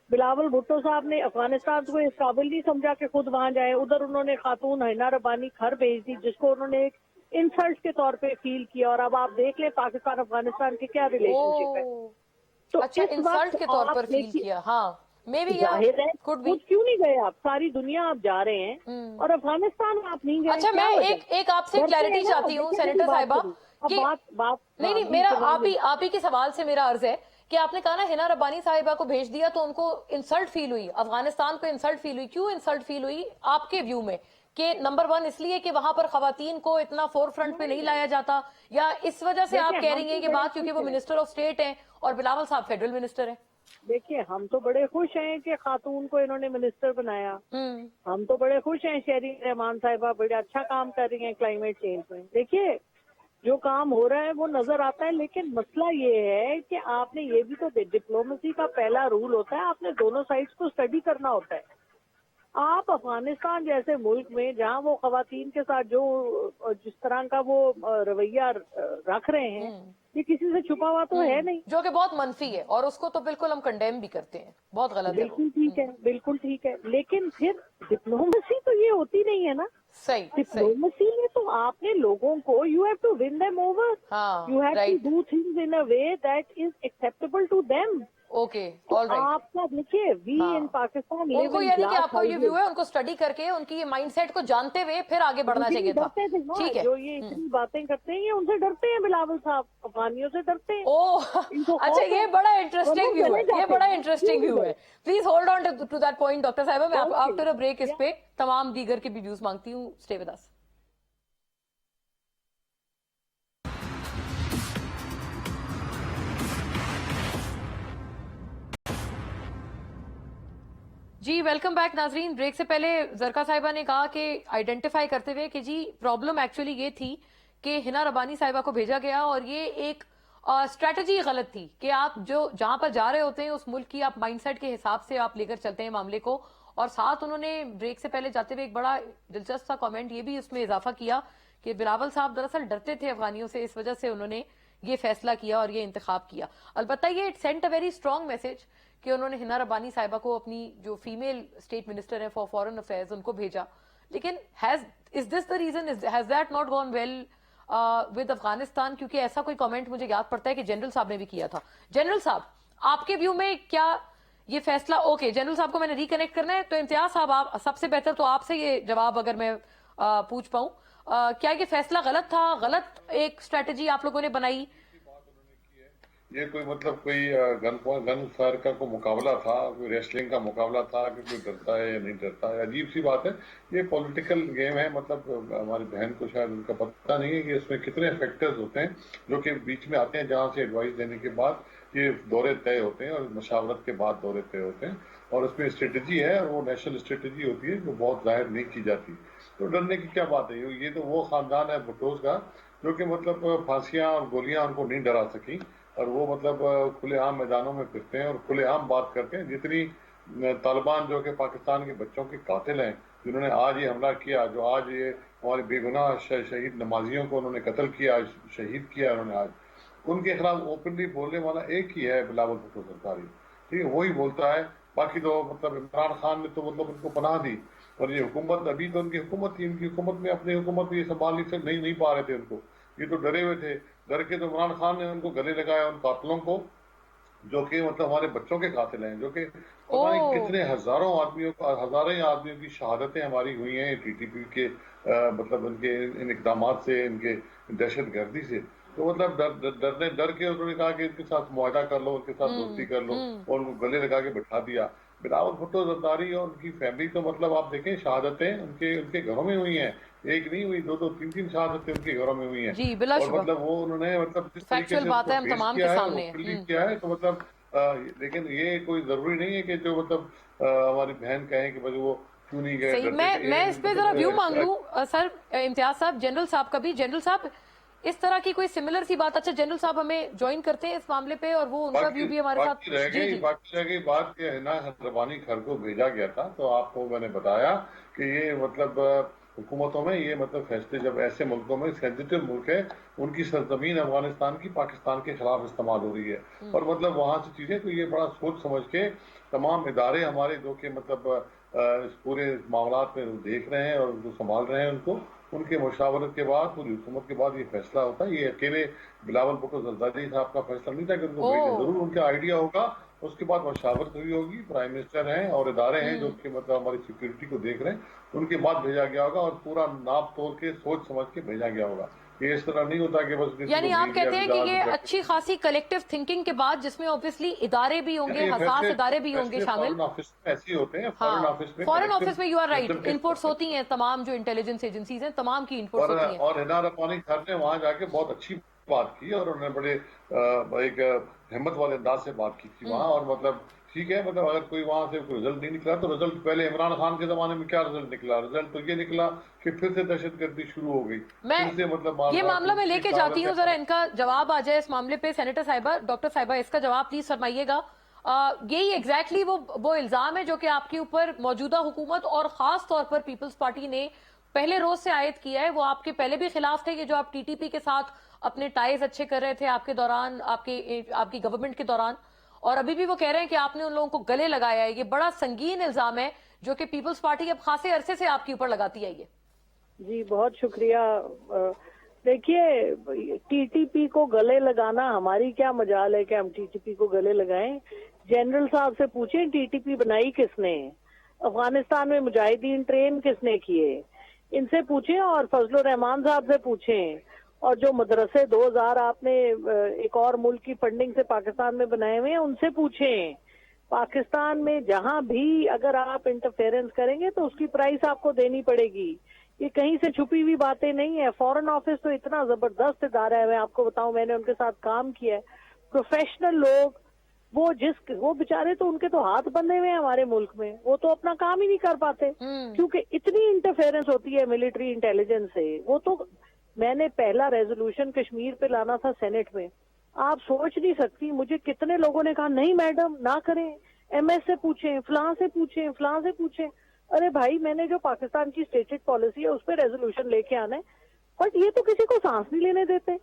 बिलावल भुट्टो साहब ने अफगानिस्तान को इस काबिल नहीं समझा कि खुद वहां जाए। उधर उन्होंने खातून हिना रब्बानी घर भेज दी, जिसको उन्होंने एक इंसल्ट के तौर पे फील किया। और अब आप देख लें पाकिस्तान अफगानिस्तान की क्या रिलेशनशिप है। तो अच्छा, इंसल्ट के तौर पर फील किया। हाँ, मे भी जाहिर है, खुद क्यों नहीं गए आप? सारी दुनिया आप जा रहे हैं और अफगानिस्तान आप नहीं गए। अच्छा, मैं एक आपसे क्लैरिटी चाहती हूँ सेनेटर साहिबा कि बात नहीं, मेरा आप ही के सवाल से मेरा अर्ज है कि आपने कहा ना हिना रब्बानी साहिबा को भेज दिया तो उनको इंसल्ट फील हुई, अफगानिस्तान को इंसल्ट फील हुई। क्यों इंसल्ट फील हुई आपके व्यू में? कि नंबर 1 इसलिए कि वहां पर खवातीन को इतना फोर फ्रंट पे नहीं लाया जाता, या इस वजह से आप कह रही हैं कि बात क्योंकि वो मिनिस्टर ऑफ स्टेट हैं और बिलावल साहब फेडरल मिनिस्टर हैं? देखिए, हम तो बड़े खुश हैं कि खातून को इन्होंने मिनिस्टर बनाया। हम तो बड़े खुश हैं, शहरी रहमान साहिबा बड़ा अच्छा काम कर रही हैं क्लाइमेट चेंज में। देखिए, जो काम हो रहा है वो नजर आता है, लेकिन मसला ये है कि आपने ये भी तो डिप्लोमेसी का पहला रूल होता है, आपने दोनों साइड्स को स्टडी करना होता है। आप अफगानिस्तान जैसे मुल्क में जहां वो खवातीन के साथ जो जिस तरह का वो रवैया रख रहे हैं, ये किसी से छुपा हुआ तो है नहीं, जो कि बहुत मनफी है और उसको तो बिल्कुल हम कंडेम भी करते हैं, बहुत गलत है। बिल्कुल ठीक है, बिल्कुल ठीक है, लेकिन फिर डिप्लोमेसी तो ये होती नहीं है ना। सही, डिप्लोमेसी में तो आपने लोगों को, you have to win them over, you have to do things in a way that is acceptable to them. Okay, all right. आपका देखिए, वी इन पाकिस्तान लिव उनको इन यानी कि ग्लास आपका ये व्यू है, उनको स्टडी करके उनकी ये माइंडसेट को जानते हुए फिर आगे बढ़ना चाहिए था। डरते थे ना, ठीक है। जो ये इतनी बातें करते हैं, ये उनसे डरते हैं, बिलावल साहब अफगानियों से डरते हैं। ओह, इनको अच्छा, खौफ ये है। बड़ा इंटरेस्टिंग व्यू है, चले ये जाते बड़ा हैं। इंटरेस्टिंग व्यू है। Please hold on to that point doctor साहिबा। मैं Okay. आफ्टर अ ब्रेक इस पे तमाम दीगर के भी व्यूज मांगती हूँ। Stay with us. जी वेलकम बैक नाजरीन। ब्रेक से पहले जरका साहिबा ने कहा कि आइडेंटिफाई करते हुए कि जी प्रॉब्लम एक्चुअली ये थी कि हिना रबानी साहिबा को भेजा गया और ये एक स्ट्रेटजी गलत थी कि आप जो जहां पर जा रहे होते हैं उस मुल्क की आप माइंडसेट के हिसाब से आप लेकर चलते हैं मामले को। और साथ उन्होंने ब्रेक से पहले जाते हुए एक बड़ा दिलचस्प सा कमेंट ये भी उसमें इजाफा किया कि बिलावल साहब दरअसल डरते थे अफगानियों से, इस वजह से उन्होंने ये फैसला किया और ये इंतखाब किया। अलबत्ता ये it sent a very strong message कि उन्होंने हिना रबानी साहिबा को अपनी जो फीमेल स्टेट मिनिस्टर है फॉर फॉरेन अफेयर्स उनको भेजा। लेकिन is this the reason, has that not gone well with Afghanistan? क्योंकि ऐसा कोई कमेंट मुझे याद पड़ता है कि जनरल साहब ने भी किया था। जनरल साहब, आपके व्यू में क्या ये फैसला, ओके जनरल साहब को मैंने रिकनेक्ट करना है, तो इम्तियाज साहब आप सबसे बेहतर तो आपसे ये जवाब अगर मैं पूछ पाऊं, क्या ये फैसला गलत था, गलत एक स्ट्रेटेजी आप लोगों ने बनाई? ये कोई मतलब कोई गन फायर का कोई मुकाबला था, कोई रेसलिंग का मुकाबला था कि कोई डरता है या नहीं डरता है? अजीब सी बात है। ये पॉलिटिकल गेम है। मतलब हमारी बहन को शायद उनका पता नहीं है कि इसमें कितने फैक्टर्स होते हैं जो कि बीच में आते हैं, जहां से एडवाइस देने के बाद ये दौरे तय होते हैं और मशावरत के बाद दौरे तय होते हैं। और उसमें स्ट्रेटेजी है, वो नेशनल स्ट्रेटेजी होती है जो बहुत जाहिर नहीं की जाती। तो डरने की क्या बात है? ये तो वो खानदान है भुट्टोज का जो कि मतलब फांसियां और गोलियां उनको नहीं डरा सकी, और वो मतलब खुलेआम मैदानों में फिरते हैं और खुलेआम बात करते हैं। जितनी तालिबान जो कि पाकिस्तान के बच्चों के कातिल हैं, जिन्होंने आज ये हमला किया, जो आज ये हमारे बेगुनाह शहीद नमाजियों को उन्होंने कत्ल किया, शहीद किया उन्होंने, आज उनके खिलाफ ओपनली बोलने वाला एक ही है, बिलावल भुट्टो जरदारी। ठीक है, वही बोलता है। बाकी तो मतलब इमरान खान ने तो मतलब उनको पनाह दी, और ये हुकूमत, अभी तो उनकी हुकूमत थी, उनकी हुकूमत में अपनी हुकूमत ये संभाल नहीं पा रहे थे उनको। ये तो डरे हुए थे। डर के तो इमरान खान ने उनको गले लगाया, उन कातिलों को, जो कि मतलब हमारे बच्चों के कातिल हैं, जो कि पता नहीं कितने हजारों आदमियों की शहादतें हमारी हुई हैं टीटीपी के मतलब उनके इन इकदामात से, इनके दहशत गर्दी से। तो मतलब डर के उन्होंने कहा कि इनके साथ मुआहदा कर लो, उनके साथ दोस्ती कर लो, और उनको गले लगा के बिठा दिया। बिलावल भुट्टो जरदारी और उनकी फैमिली तो मतलब आप देखें, शहादतें उनके घरों में हुई हैं, एक नहीं हुई, दो तीन शहादतें उनके घरों में हुई हैं। जी बिला और मतलब वो उन्होंने मतलब जिस तरीके से बात है हम तमाम के सामने किया है, तो मतलब लेकिन ये कोई जरूरी नहीं है कि जो मतलब हमारी बहन कहे कि भाई वो क्यों नहीं गए। सही, मैं इस पे जरा व्यू मांग लूं सर, इम्तियाज साहब, जनरल साहब का भी। जनरल साहब, इस तरह की कोई सिमिलर सी बात, अच्छा जनरल साहब हमें ज्वाइन करते हैं इस मामले पे और वो उनका व्यू भी हमारे साथ। बाकी रह गई बात कि हिना रबानी खर को भेजा गया था, तो आपको मैंने बताया कि ये मतलब हुकूमतों में ये मतलब फैसले जब ऐसे मुल्कों में, सेंसिटिव मुल्क है, उनकी सरजमीन अफगानिस्तान की पाकिस्तान के खिलाफ इस्तेमाल हो रही है, और मतलब वहां से चीजें, तो ये बड़ा सोच समझ के तमाम इदारे हमारे जो कि मतलब इस पूरे मामलात में देख रहे हैं और जो संभाल रहे हैं उनको, उनके मशावरत के बाद, पूरी हुकूमत के बाद ये फैसला होता है। ये अकेले बिलावल भुट्टो जरदारी साहब का फैसला नहीं था कि उनको भेजें, जरूर उनका आइडिया होगा, उसके बाद मशावरत हुई होगी, प्राइम मिनिस्टर हैं और इदारे हैं जो कि मतलब हमारी सिक्योरिटी को देख रहे हैं, उनके बाद भेजा गया होगा, और पूरा नाप तोल के सोच समझ के भेजा गया होगा। ये इस तरह नहीं होता कि बस, यानी आप कहते हैं कि ये अच्छी खासी कलेक्टिव थिंकिंग के बाद, जिसमें ऑब्वियसली इदारे भी होंगे, हसास इदारे भी होंगे शामिल। फॉरेन ऑफिस में ऐसे होते हैं, फॉरेन ऑफिस में यू आर राइट, इनपुट्स होती हैं, तमाम जो इंटेलिजेंस एजेंसीज हैं तमाम की इनपुट्स होती हैं। और हिना रबानी खर ने वहां जाके बहुत अच्छी बात की, और उन्होंने बड़े एक हिम्मत वाले अंदाज से बात की थी वहां। और मतलब ठीक है, मतलब अगर कोई वहां से कोई रिजल्ट नहीं निकला, तो रिजल्ट पहले इमरान खान के जमाने में क्या रिजल्ट निकला? रिजल्ट तो ये निकला कि फिर से दहशतगर्दी शुरू हो गई। मैं मतलब ये मामला मैं लेके जाती हूँ, जरा इनका जवाब आ जाए इस मामले पे। सेनेटर साहिबा, डॉक्टर साहिबा, इसका जवाब प्लीज फरमाइएगा। यही एग्जैक्टली वो इल्जाम है जो कि आपके ऊपर मौजूदा हुकूमत और खास तौर पर पीपल्स पार्टी ने पहले रोज से आयद किया है। वो आपके पहले भी खिलाफ थे कि जो आप टीटीपी के साथ अपने टाइज अच्छे कर रहे थे आपके दौरान, आपकी गवर्नमेंट के दौरान, और अभी भी वो कह रहे हैं कि आपने उन लोगों को गले लगाया है। ये बड़ा संगीन इल्जाम है जो कि पीपल्स पार्टी अब खासे अरसे से आपके ऊपर लगाती है। ये जी बहुत शुक्रिया। देखिए, टीटीपी को गले लगाना हमारी क्या मजाल है कि हम टीटीपी को गले लगाएं। जनरल साहब से पूछें टीटीपी बनाई किसने, अफगानिस्तान में मुजाहिदीन ट्रेन किसने किए, इनसे पूछें, और फजलुर रहमान साहब से पूछें, और जो मदरसे 2000 आपने एक और मुल्क की फंडिंग से पाकिस्तान में बनाए हुए हैं उनसे पूछें। पाकिस्तान में जहां भी अगर आप इंटरफेरेंस करेंगे तो उसकी प्राइस आपको देनी पड़ेगी। ये कहीं से छुपी हुई बातें नहीं है। फॉरेन ऑफिस तो इतना जबरदस्त इदारा है, मैं आपको बताऊं, मैंने उनके साथ काम किया है। प्रोफेशनल लोग, वो बेचारे तो उनके तो हाथ बंधे हुए हैं हमारे मुल्क में, वो तो अपना काम ही नहीं कर पाते क्योंकि इतनी इंटरफेरेंस होती है मिलिट्री इंटेलिजेंस से। वो तो मैंने पहला रेजोल्यूशन कश्मीर पे लाना था सेनेट में, आप सोच नहीं सकती मुझे कितने लोगों ने कहा नहीं मैडम ना करें, एमएस से पूछें, फलां से पूछें, फलां से पूछें। अरे भाई, मैंने जो पाकिस्तान की स्टेटेड पॉलिसी है उस पर रेजोल्यूशन लेके आना है, बट ये तो किसी को सांस नहीं लेने देते।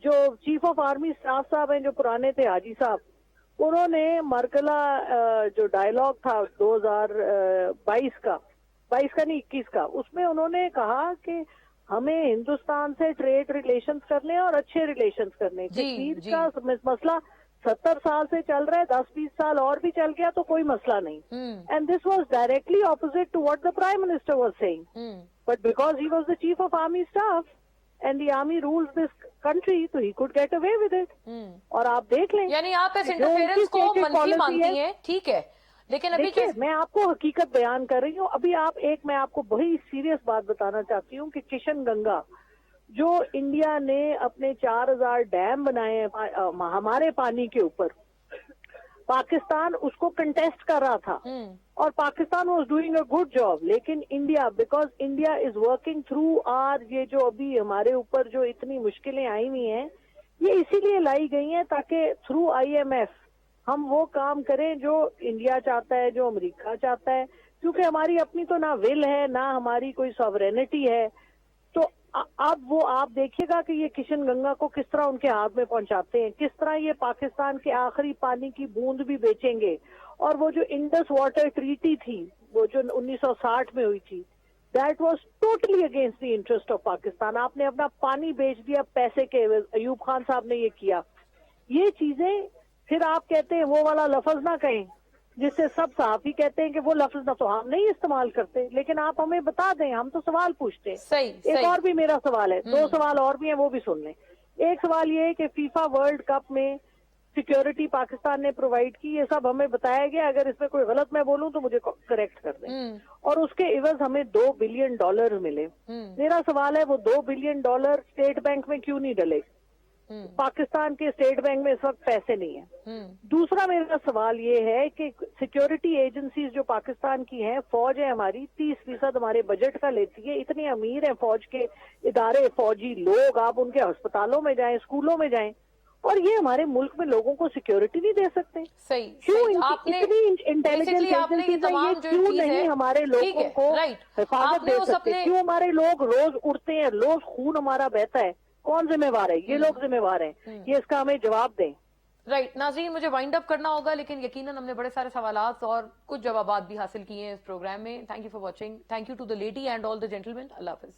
जो चीफ ऑफ आर्मी स्टाफ साहब हैं, जो पुराने थे हाजी साहब, उन्होंने मरकला जो डायलॉग था 2022 का, 22 का नहीं 21 का, उसमें उन्होंने कहा कि हमें हिंदुस्तान से ट्रेड रिलेशंस करने और अच्छे रिलेशंस करने। कश्मीर का मसला 70 साल से चल रहा है, 10-20 साल और भी चल गया तो कोई मसला नहीं। And this was directly opposite to what the prime minister was saying, but because he was the chief of army staff and the army rules this country, तो he could get away with it. और आप देख लें, यानी आप इस interference को मंफी मानती हैं, ठीक है, लेकिन अभी मैं आपको हकीकत बयान कर रही हूँ। अभी मैं आपको बड़ी सीरियस बात बताना चाहती हूँ कि किशन गंगा जो इंडिया ने अपने 4000 डैम बनाए हैं हमारे पानी के ऊपर, पाकिस्तान उसको कंटेस्ट कर रहा था और Pakistan was doing a good job, लेकिन India, because India is working through R, ये जो अभी हमारे ऊपर जो इतनी मुश्किलें आई हुई हैं ये इसीलिए लाई गई हैं ताकि थ्रू IMF हम वो काम करें जो इंडिया चाहता है, जो अमेरिका चाहता है, क्योंकि हमारी अपनी तो ना विल है ना हमारी कोई सॉवरेनिटी है। तो अब वो आप देखिएगा कि ये किशन गंगा को किस तरह उनके हाथ में पहुंचाते हैं, किस तरह ये पाकिस्तान के आखिरी पानी की बूंद भी बेचेंगे। और वो जो इंडस वाटर ट्रीटी थी, वो जो 1960 में हुई थी, that was totally against the interest of Pakistan. आपने अपना पानी बेच दिया पैसे के, अयूब खान साहब ने ये किया। ये चीजें फिर आप कहते हैं वो वाला लफ्ज ना कहें जिससे सब सहाफी कहते हैं कि वो लफ्ज ना, तो हम नहीं इस्तेमाल करते, लेकिन आप हमें बता दें, हम तो सवाल पूछते हैं। एक और भी मेरा सवाल है, 2 सवाल और भी हैं, वो भी सुन लें। एक सवाल ये है कि फीफा वर्ल्ड कप में सिक्योरिटी पाकिस्तान ने प्रोवाइड की, ये सब हमें बताया गया, अगर इसमें कोई गलत मैं बोलूं तो मुझे करेक्ट कर दें। और उसके इवज हमें $2 बिलियन मिले। मेरा सवाल है वो $2 बिलियन स्टेट बैंक में क्यों नहीं डले? पाकिस्तान के स्टेट बैंक में इस वक्त पैसे नहीं है। दूसरा मेरा सवाल ये है कि सिक्योरिटी एजेंसीज जो पाकिस्तान की हैं, फौज है हमारी 30% हमारे बजट का लेती है, इतने अमीर हैं फौज के इदारे, फौजी लोग, आप उनके अस्पतालों में जाएं, स्कूलों में जाएं, और ये हमारे मुल्क में लोगों को सिक्योरिटी नहीं दे सकते। क्यों इतनी इंटेलिजेंस क्यों नहीं हमारे लोगों को हिफाजत दे सकते? क्यों हमारे लोग रोज उड़ते हैं, रोज खून हमारा बहता है? कौन जिम्मेवार है? ये लोग जिम्मेवार हैं, ये इसका हमें जवाब दें। राइट नाज़रीन, मुझे वाइंड अप करना होगा, लेकिन यकीनन हमने बड़े सारे सवालात और कुछ जवाबात भी हासिल किए हैं इस प्रोग्राम में। Thank you for watching, thank you to the lady and all the gentleman. अल्लाह हाफिज।